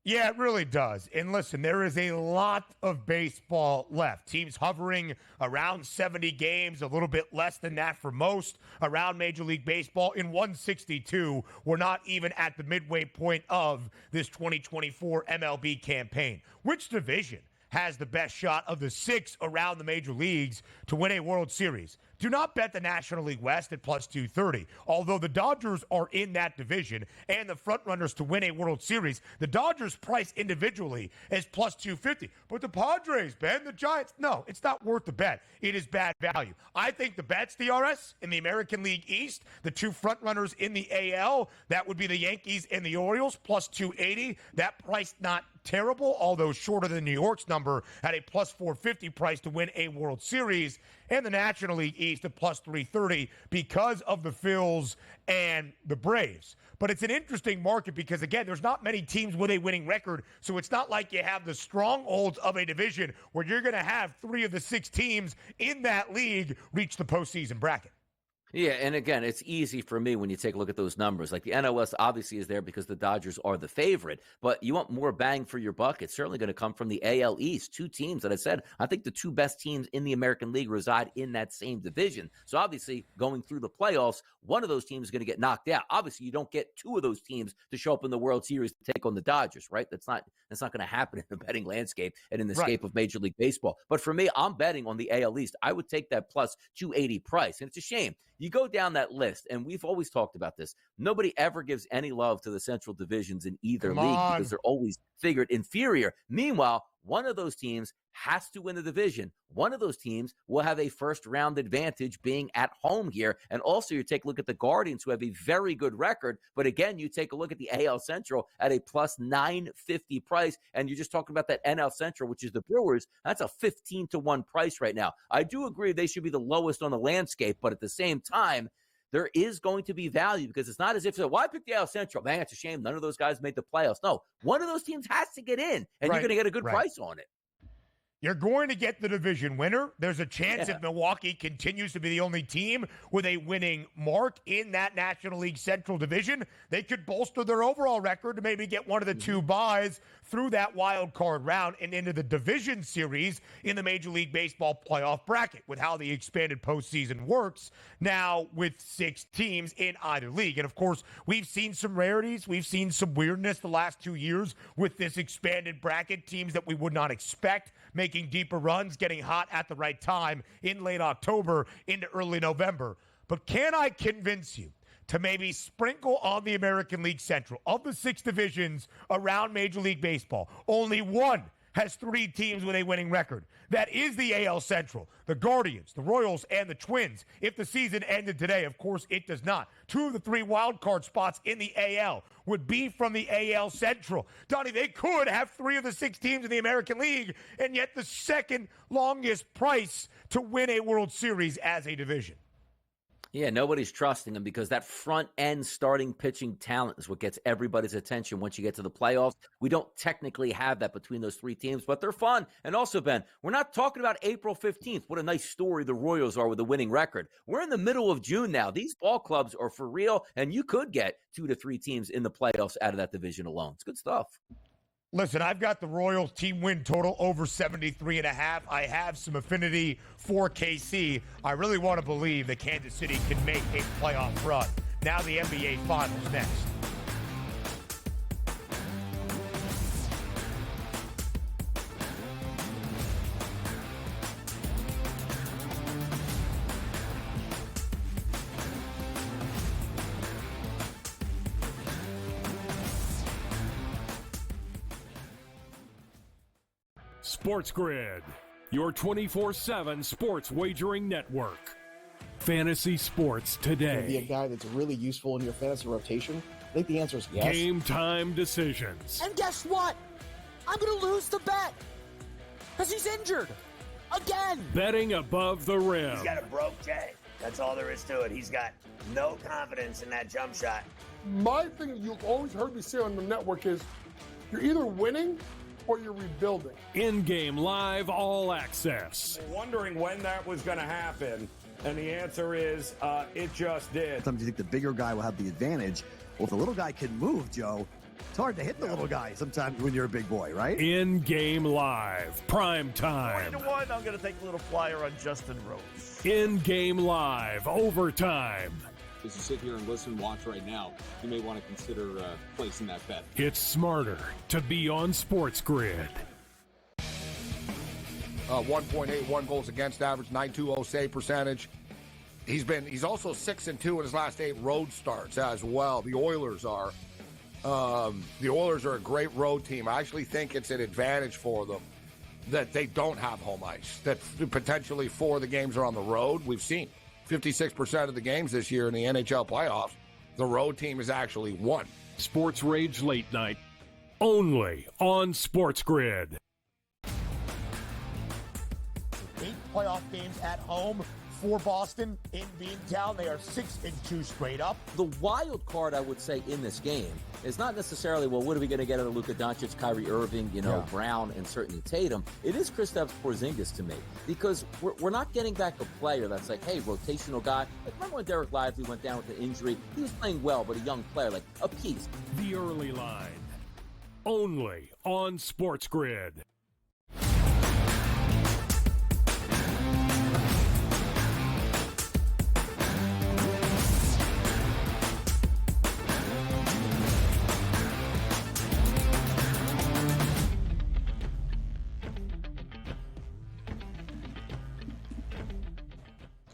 Yeah, it really does. And listen, there is a lot of baseball left. Teams hovering around 70 games, a little bit less than that for most around Major League Baseball. In 162, we're not even at the midway point of this 2024 MLB campaign. Which division has the best shot of the 6 around the major leagues to win a World Series? Do not bet the National League West at plus 230. Although the Dodgers are in that division and the frontrunners to win a World Series, the Dodgers price individually is plus 250. But the Padres, Ben, the Giants, no, it's not worth the bet. It is bad value. I think the bets, DRS, in the American League East, the 2 frontrunners in the AL, that would be the Yankees and the Orioles, plus 280. That price not terrible, although shorter than New York's number at a plus 450 price to win a World Series. And the National League East at plus 330 because of the Phils and the Braves. But it's an interesting market because, again, there's not many teams with a winning record, so it's not like you have the strongholds of a division where you're going to have 3 of the 6 teams in that league reach the postseason bracket. Yeah, and again, it's easy for me when you take a look at those numbers. Like the NOS obviously is there because the Dodgers are the favorite, but you want more bang for your buck. It's certainly going to come from the AL East. Two teams that I said, I think the two best teams in the American League reside in that same division. So obviously going through the playoffs, one of those teams is going to get knocked out. Obviously you don't get two of those teams to show up in the World Series to take on the Dodgers, right? That's not going to happen in the betting landscape and in the scape of Major League Baseball. But for me, I'm betting on the AL East. I would take that plus 280 price. And it's a shame. You go down that list, and we've always talked about this. Nobody ever gives any love to the Central divisions in either league because they're always figured inferior. Meanwhile, one of those teams has to win the division. One of those teams will have a first-round advantage being at home here. And also, you take a look at the Guardians, who have a very good record. But again, you take a look at the AL Central at a plus 950 price, and you're just talking about that NL Central, which is the Brewers. That's a 15-1 price right now. I do agree they should be the lowest on the landscape, but at the same time, there is going to be value because it's not as if, why pick the AL Central? Man, it's a shame none of those guys made the playoffs. No, one of those teams has to get in, and you're going to get a good price on it. You're going to get the division winner. There's a chance if Milwaukee continues to be the only team with a winning mark in that National League Central Division, they could bolster their overall record to maybe get one of the two buys through that wild card round and into the division series in the Major League Baseball playoff bracket with how the expanded postseason works now with 6 teams in either league. And of course, we've seen some rarities. We've seen some weirdness the last 2 years with this expanded bracket, teams that we would not expect making deeper runs, getting hot at the right time in late October into early November. But can I convince you to maybe sprinkle on the American League Central? Of the 6 divisions around Major League Baseball, only one has 3 teams with a winning record. That is the AL Central, the Guardians, the Royals, and the Twins. If the season ended today, of course it does not. 2 of the 3 wild card spots in the AL would be from the AL Central. Donnie, they could have 3 of the 6 teams in the American League, and yet the second longest price to win a World Series as a division. Yeah, nobody's trusting him because that front-end starting pitching talent is what gets everybody's attention once you get to the playoffs. We don't technically have that between those 3 teams, but they're fun. And also, Ben, we're not talking about April 15th. What a nice story the Royals are with a winning record. We're in the middle of June now. These ball clubs are for real, and you could get 2 to 3 teams in the playoffs out of that division alone. It's good stuff. Listen, I've got the Royals team win total over 73.5. I have some affinity for KC. I really want to believe that Kansas City can make a playoff run. Now the NBA Finals next. SportsGrid, your 24/7 sports wagering network. Fantasy sports today. Be a guy that's really useful in your fantasy rotation? I think the answer is yes. Game time decisions. And guess what? I'm going to lose the bet because he's injured again. Betting above the rim. He's got a broke J. That's all there is to it. He's got no confidence in that jump shot. My thing you've always heard me say on the network is you're either winning or you're rebuilding. In-game live all access. Wondering when that was going to happen, and the answer is it just did. Sometimes you think the bigger guy will have the advantage. Well, if the little guy can move, Joe, it's hard to hit the little guy sometimes when you're a big boy, right? In-game live, prime time. 20-1, I'm going to take a little flyer on Justin Rose. In-game live, overtime. As you sit here and listen, watch right now, you may want to consider placing that bet. It's smarter to be on SportsGrid. 1.81 goals against average, .920 save percentage. He's also 6-2 in his last 8 road starts as well. The Oilers are a great road team. I actually think it's an advantage for them that they don't have home ice. That potentially 4 of the games are on the road. We've seen 56% of the games this year in the NHL playoffs, the road team has actually won. Sports Rage Late Night, only on SportsGrid. 8 playoff games at home for Boston in Beantown. They are 6-2 straight up. The wild card, I would say, in this game is not necessarily, well, what are we going to get out of Luka Doncic, Kyrie Irving, Brown, and certainly Tatum. It is Kristaps Porzingis to me, because we're not getting back a player that's like, hey, rotational guy. Like, remember when Derek Lively went down with an injury? He was playing well, but a young player, like a piece. The Early Line, only on SportsGrid.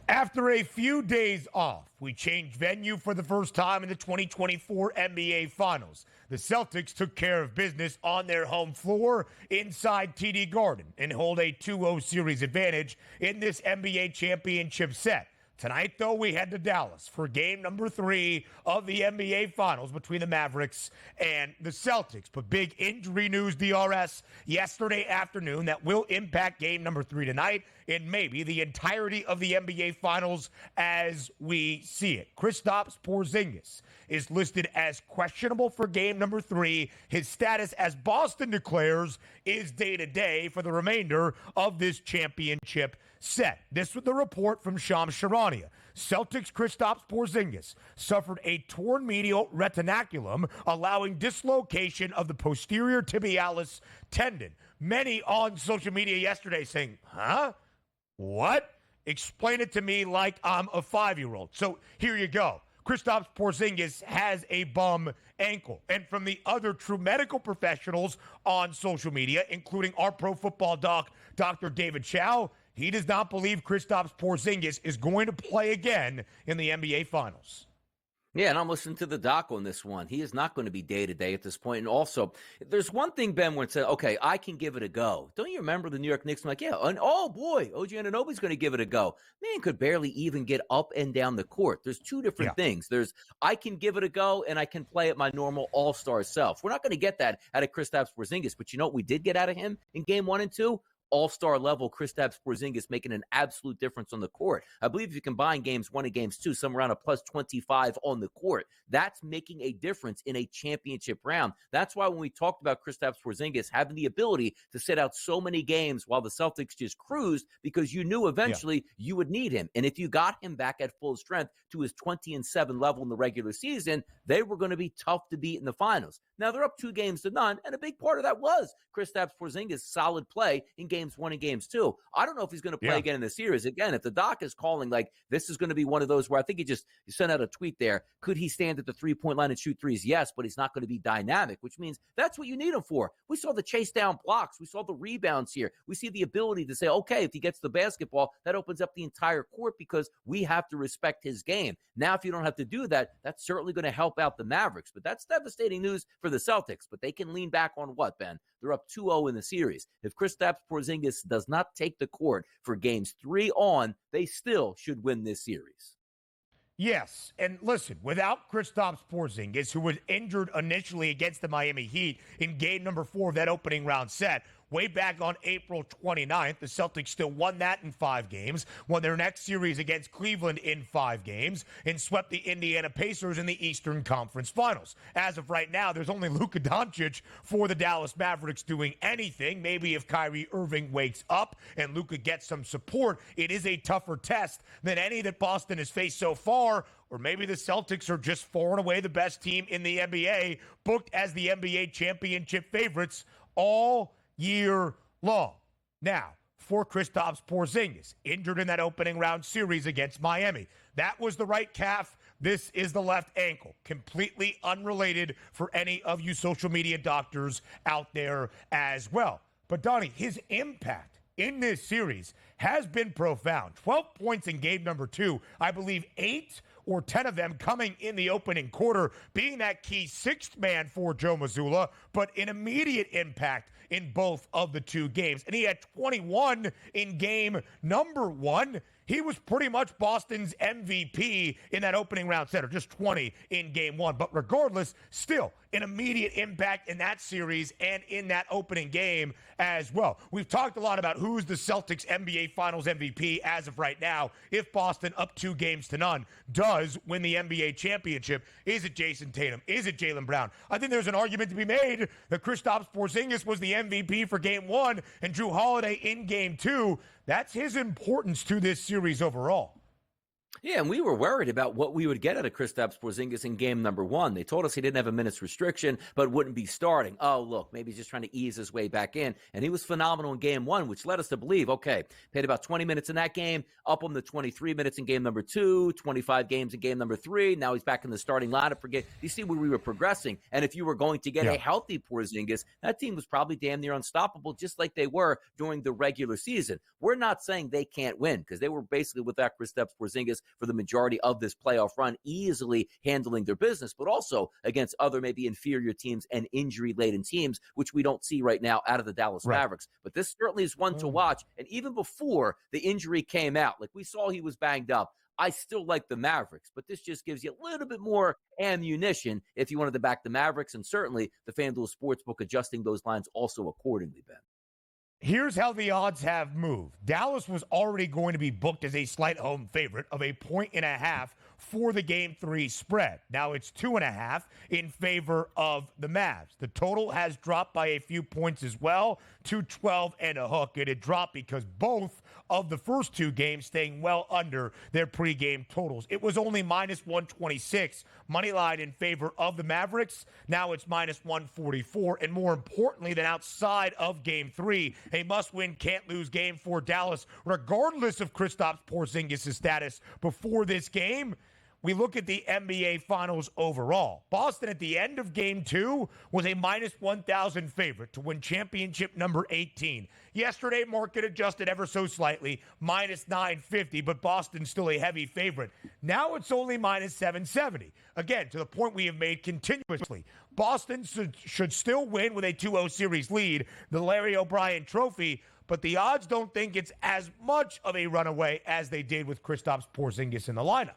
After a few days off, we changed venue for the first time in the 2024 NBA Finals. The Celtics took care of business on their home floor inside TD Garden and hold a 2-0 series advantage in this NBA championship set. Tonight, though, we head to Dallas for game number 3 of the NBA Finals between the Mavericks and the Celtics. But big injury news, DRS, yesterday afternoon that will impact game number 3 tonight and maybe the entirety of the NBA Finals as we see it. Kristaps Porzingis is listed as questionable for game number 3. His status, as Boston declares, is day-to-day for the remainder of this championship set. This was the report from Shams Charania. Celtics Kristaps Porzingis suffered a torn medial retinaculum, allowing dislocation of the posterior tibialis tendon. Many on social media yesterday saying, huh? What? Explain it to me like I'm a 5-year-old. So here you go. Kristaps Porzingis has a bum ankle. And from the other true medical professionals on social media, including our pro football doc, Dr. David Chow, he does not believe Kristaps Porzingis is going to play again in the NBA Finals. Yeah, and I'm listening to the doc on this one. He is not going to be day-to-day at this point. And also, there's one thing, Ben, where it said, okay, I can give it a go. Don't you remember the New York Knicks? I'm like, yeah, and oh, boy, OG Anunoby's going to give it a go. Man could barely even get up and down the court. There's two different things. There's I can give it a go, and I can play at my normal all-star self. We're not going to get that out of Kristaps Porzingis, but you know what we did get out of him in game 1 and 2? All-star level Kristaps Porzingis making an absolute difference on the court. I believe if you combine games 1 and games 2, somewhere around a plus 25 on the court, that's making a difference in a championship round. That's why when we talked about Kristaps Porzingis having the ability to sit out so many games while the Celtics just cruised, because you knew eventually you would need him. And if you got him back at full strength to his 20-7 level in the regular season, they were going to be tough to beat in the finals. Now they're up 2-0, and a big part of that was Kristaps Porzingis' solid play in games 1 and games 2. I don't know if he's going to play again in the series. Again, if the doc is calling like this is going to be one of those where I think he sent out a tweet there. Could he stand at the 3-point line and shoot threes? Yes, but he's not going to be dynamic, which means that's what you need him for. We saw the chase down blocks. We saw the rebounds here. We see the ability to say, okay, if he gets the basketball, that opens up the entire court because we have to respect his game. Now, if you don't have to do that, that's certainly going to help out the Mavericks. But that's devastating news for the Celtics. But they can lean back on what, Ben? They're up 2-0 in the series. If Kristaps Porzingis does not take the court for games 3 on, they still should win this series. Yes, and listen, without Kristaps Porzingis, who was injured initially against the Miami Heat in game number 4 of that opening round set, way back on April 29th, the Celtics still won that in 5 games, won their next series against Cleveland in 5 games, and swept the Indiana Pacers in the Eastern Conference Finals. As of right now, there's only Luka Doncic for the Dallas Mavericks doing anything. Maybe if Kyrie Irving wakes up and Luka gets some support, it is a tougher test than any that Boston has faced so far. Or maybe the Celtics are just far and away the best team in the NBA, booked as the NBA championship favorites all year long. Now, for Kristaps Porzingis, injured in that opening round series against Miami. That was the right calf. This is the left ankle. Completely unrelated for any of you social media doctors out there as well. But Donnie, his impact in this series has been profound. 12 points in game number 2. I believe 8 or 10 of them coming in the opening quarter, being that key 6th man for Joe Mazzulla, but an immediate impact in both of the two games. And he had 21 in game number 1. He was pretty much Boston's MVP in that opening round setter, just 20 in game 1. But regardless, still an immediate impact in that series and in that opening game as well. We've talked a lot about who's the Celtics NBA Finals MVP as of right now. If Boston, up 2-0, does win the NBA championship, is it Jason Tatum? Is it Jaylen Brown? I think there's an argument to be made that Kristaps Porzingis was the MVP for game 1 and Jrue Holiday in game 2. That's his importance to this series overall. Yeah, and we were worried about what we would get out of Kristaps Porzingis in game number 1. They told us he didn't have a minutes restriction, but wouldn't be starting. Oh, look, maybe he's just trying to ease his way back in. And he was phenomenal in game 1, which led us to believe, okay, played about 20 minutes in that game, up on the 23 minutes in game number 2, 25 games in game number 3. Now he's back in the starting lineup for game. You see where we were progressing. And if you were going to get a healthy Porzingis, that team was probably damn near unstoppable, just like they were during the regular season. We're not saying they can't win, because they were basically without Kristaps Porzingis for the majority of this playoff run, easily handling their business, but also against other maybe inferior teams and injury-laden teams, which we don't see right now out of the Dallas Mavericks. But this certainly is one to watch. And even before the injury came out, like we saw he was banged up, I still like the Mavericks, but this just gives you a little bit more ammunition if you wanted to back the Mavericks, and certainly the FanDuel Sportsbook adjusting those lines also accordingly, Ben. Here's how the odds have moved. Dallas was already going to be booked as a slight home favorite of 1.5 points for the Game 3 spread. Now it's 2.5 in favor of the Mavs. The total has dropped by a few points as well to 12 and a hook. It had dropped because both of the first two games staying well under their pregame totals. It was only minus 126 money line in favor of the Mavericks. Now it's minus 144. And more importantly than outside of Game 3, a must-win, can't-lose game for Dallas, regardless of Kristaps Porzingis' status before this game. We look at the NBA Finals overall. Boston at the end of Game 2 was a minus 1,000 favorite to win championship number 18. Yesterday, market adjusted ever so slightly, minus 950, but Boston's still a heavy favorite. Now it's only minus 770. Again, to the point we have made continuously. Boston should still win with a 2-0 series lead, the Larry O'Brien Trophy, but the odds don't think it's as much of a runaway as they did with Kristaps Porzingis in the lineup.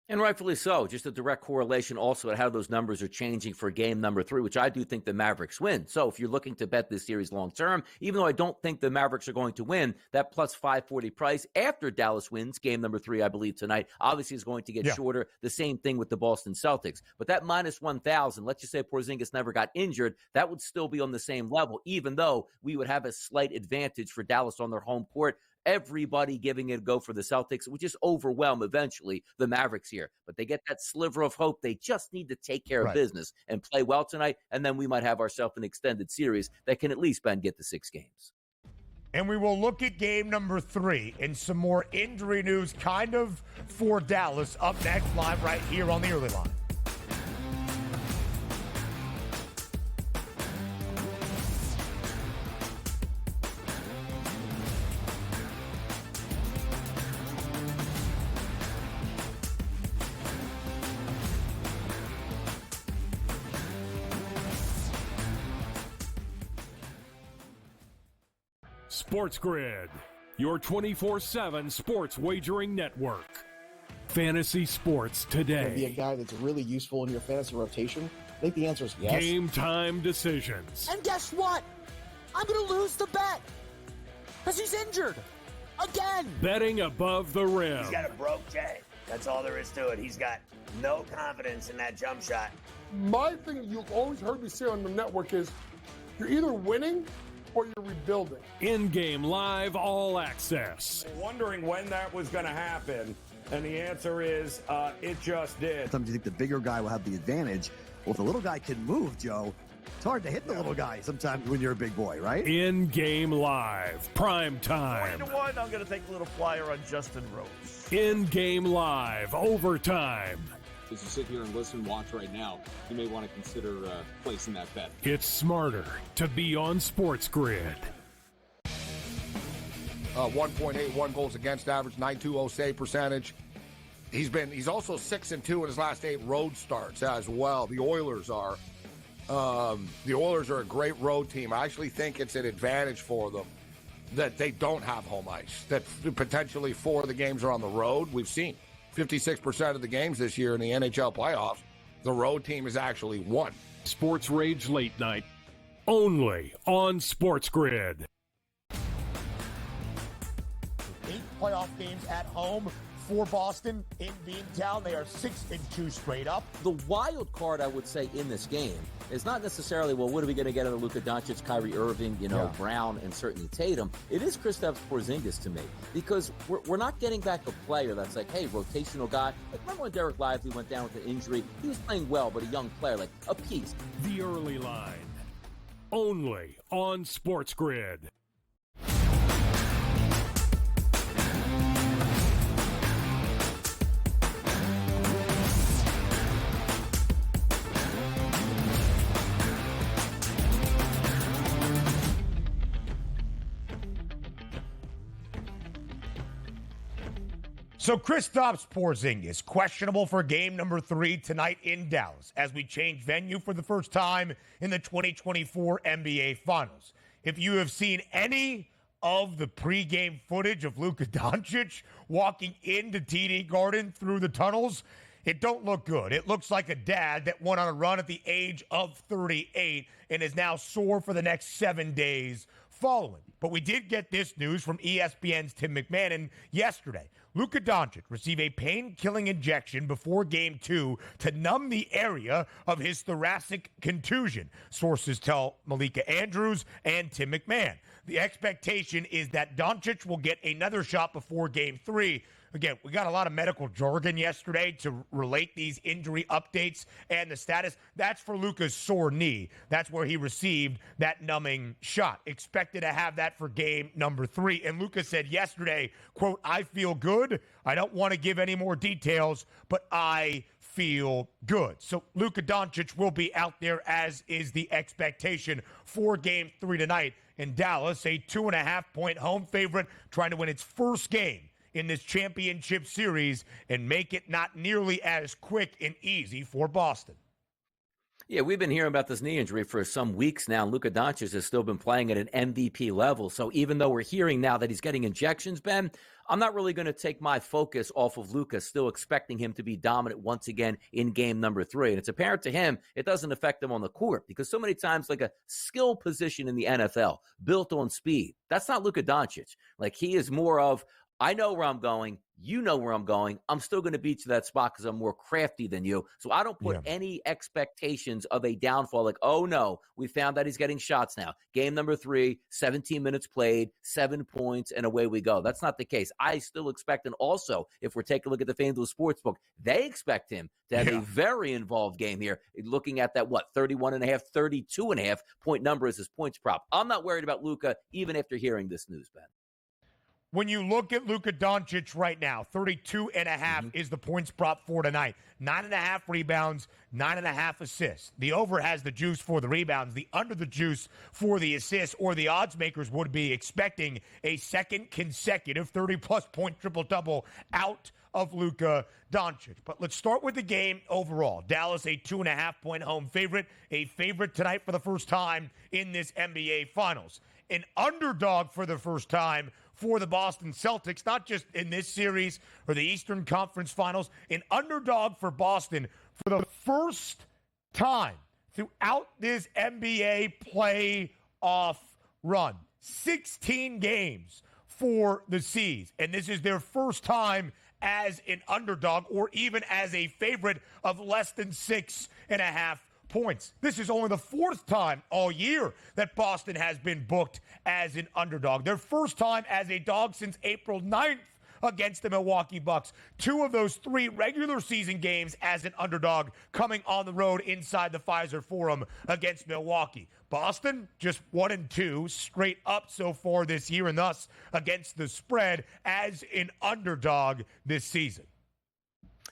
And rightfully so. Just a direct correlation also at how those numbers are changing for game number 3, which I do think the Mavericks win. So if you're looking to bet this series long term, even though I don't think the Mavericks are going to win, that plus 540 price after Dallas wins game number 3, I believe tonight, obviously is going to get shorter. The same thing with the Boston Celtics. But that minus 1,000, let's just say Porzingis never got injured, that would still be on the same level, even though we would have a slight advantage for Dallas on their home court. Everybody giving it a go for the Celtics, which is overwhelm eventually the Mavericks here. But they get that sliver of hope. They just need to take care of business and play well tonight, and then we might have ourselves an extended series that can at least, Ben, get to 6 games. And we will look at game number 3 and some more injury news kind of for Dallas up next live right here on the early line. SportsGrid, your 24/7 sports wagering network. Fantasy sports today. Be a guy that's really useful in your fantasy rotation? I think the answer is yes. Game time decisions. And guess what? I'm going to lose the bet because he's injured again. Betting above the rim. He's got a broke J. That's all there is to it. He's got no confidence in that jump shot. My thing you've always heard me say on the network is you're either winning or you're rebuilding. In-game live, all access. Wondering when that was going to happen, and the answer is it just did. Sometimes you think the bigger guy will have the advantage. Well, if the little guy can move, Joe, it's hard to hit the little guy sometimes when you're a big boy, right? In-game live, prime time. 20-1, I'm going to take a little flyer on Justin Rose. In-game live, overtime. As you sit here and listen, watch right now, you may want to consider placing that bet. It's smarter to be on SportsGrid. 1.81 goals against average, 9.20 save percentage. He's also 6-2 in his last 8 road starts as well. The Oilers are The Oilers are a great road team. I actually think it's an advantage for them that they don't have home ice, that potentially 4 of the games are on the road. We've seen 56% of the games this year in the NHL playoffs, the road team has actually won. Sports Rage Late Night, only on SportsGrid. 8 playoff games at home for Boston in Beantown. They are 6-2 straight up. The wild card, I would say, in this game is not necessarily, well, what are we going to get out of Luka Doncic, Kyrie Irving, Brown, and certainly Tatum. It is Kristaps Porzingis to me, because we're not getting back a player that's like, hey, rotational guy. Like, remember when Derek Lively went down with an injury? He was playing well, but a young player, like a piece. The early line, only on SportsGrid. So Kristaps Porzingis, questionable for game number 3 tonight in Dallas as we change venue for the first time in the 2024 NBA Finals. If you have seen any of the pregame footage of Luka Doncic walking into TD Garden through the tunnels, it don't look good. It looks like a dad that went on a run at the age of 38 and is now sore for the next 7 days following. But we did get this news from ESPN's Tim McMahon yesterday. Luka Doncic received a pain-killing injection before Game 2 to numb the area of his thoracic contusion, sources tell Malika Andrews and Tim McMahon. The expectation is that Doncic will get another shot before Game 3. Again, we got a lot of medical jargon yesterday to relate these injury updates and the status. That's for Luka's sore knee. That's where he received that numbing shot. Expected to have that for game number 3. And Luka said yesterday, quote, I feel good. I don't want to give any more details, but I feel good. So Luka Doncic will be out there, as is the expectation for game 3 tonight in Dallas, a 2.5-point home favorite trying to win its first game in this championship series and make it not nearly as quick and easy for Boston. Yeah, we've been hearing about this knee injury for some weeks now. Luka Doncic has still been playing at an MVP level. So even though we're hearing now that he's getting injections, Ben, I'm not really going to take my focus off of Luka, still expecting him to be dominant once again in game number 3. And it's apparent to him it doesn't affect him on the court, because so many times, like a skill position in the NFL built on speed, that's not Luka Doncic. Like, he is more of, I know where I'm going. You know where I'm going. I'm still going to beat you that spot because I'm more crafty than you. So I don't put any expectations of a downfall. Like, oh, no, we found that he's getting shots now. Game number 3, 17 minutes played, 7 points, and away we go. That's not the case. I still expect, and also, if we're taking a look at the FanDuel Sportsbook, they expect him to have a very involved game here, looking at that, 31.5, 32.5 point number as his points prop. I'm not worried about Luka, even after hearing this news, Ben. When you look at Luka Doncic right now, 32.5 is the points prop for tonight. 9.5 rebounds, 9.5 assists. The over has the juice for the rebounds, the under the juice for the assists, or the odds makers would be expecting a second consecutive 30-plus point triple-double out of Luka Doncic. But let's start with the game overall. Dallas, a 2.5-point home favorite, a favorite tonight for the first time in this NBA Finals. An underdog for the first time for the Boston Celtics, not just in this series or the Eastern Conference Finals, an underdog for Boston for the first time throughout this NBA playoff run. 16 games for the C's, and this is their first time as an underdog or even as a favorite of less than 6.5 points. This is only the 4th time all year that Boston has been booked as an underdog. Their first time as a dog since April 9th against the Milwaukee Bucks. 2 of those 3 regular season games as an underdog coming on the road inside the Pfizer Forum against Milwaukee. Boston just 1-2 straight up so far this year, and thus against the spread as an underdog this season.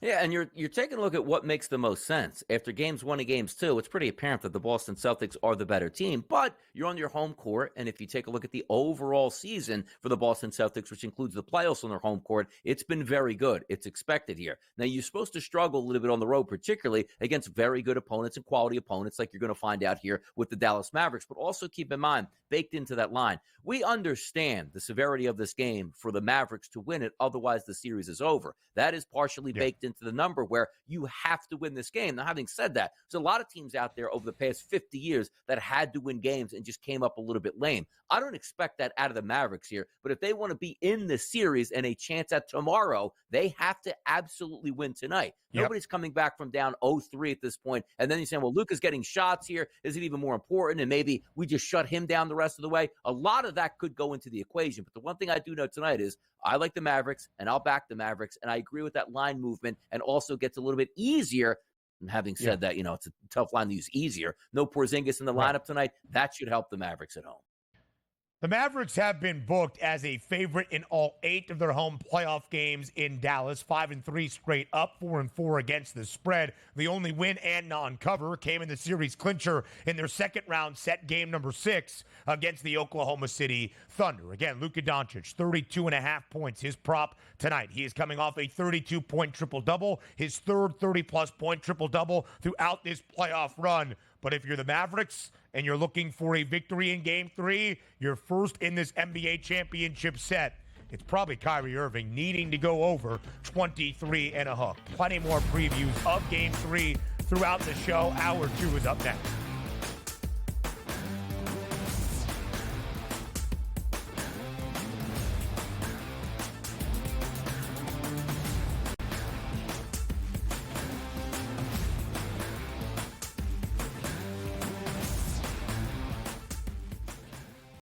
Yeah, and you're taking a look at what makes the most sense. After games 1 and games 2, it's pretty apparent that the Boston Celtics are the better team, but you're on your home court, and if you take a look at the overall season for the Boston Celtics, which includes the playoffs on their home court, it's been very good. It's expected here. Now, you're supposed to struggle a little bit on the road, particularly against very good opponents and quality opponents like you're going to find out here with the Dallas Mavericks, but also keep in mind, baked into that line, we understand the severity of this game for the Mavericks to win it, otherwise the series is over. That is partially baked into the number where you have to win this game. Now, having said that, there's a lot of teams out there over the past 50 years that had to win games and just came up a little bit lame. I don't expect that out of the Mavericks here, but if they want to be in this series and a chance at tomorrow, they have to absolutely win tonight. Nobody's coming back from down 0-3 at this point, and then you're saying, well, Luka's getting shots here. Is it even more important? And maybe we just shut him down the rest of the way. A lot of that could go into the equation, but the one thing I do know tonight is I like the Mavericks, and I'll back the Mavericks, and I agree with that line movement, and also gets a little bit easier. And having said that, it's a tough line to use, easier. No Porzingis in the lineup tonight. That should help the Mavericks at home. The Mavericks have been booked as a favorite in all 8 of their home playoff games in Dallas. 5-3 straight up, 4-4 against the spread. The only win and non-cover came in the series clincher in their second round set, game number 6 against the Oklahoma City Thunder. Again, Luka Doncic, 32.5 points, his prop tonight. He is coming off a 32-point triple-double, his third 30-plus point triple-double throughout this playoff run. But if you're the Mavericks and you're looking for a victory in Game 3, you're first in this NBA championship set, it's probably Kyrie Irving needing to go over 23 and a hook. Plenty more previews of Game 3 throughout the show. Hour 2 is up next.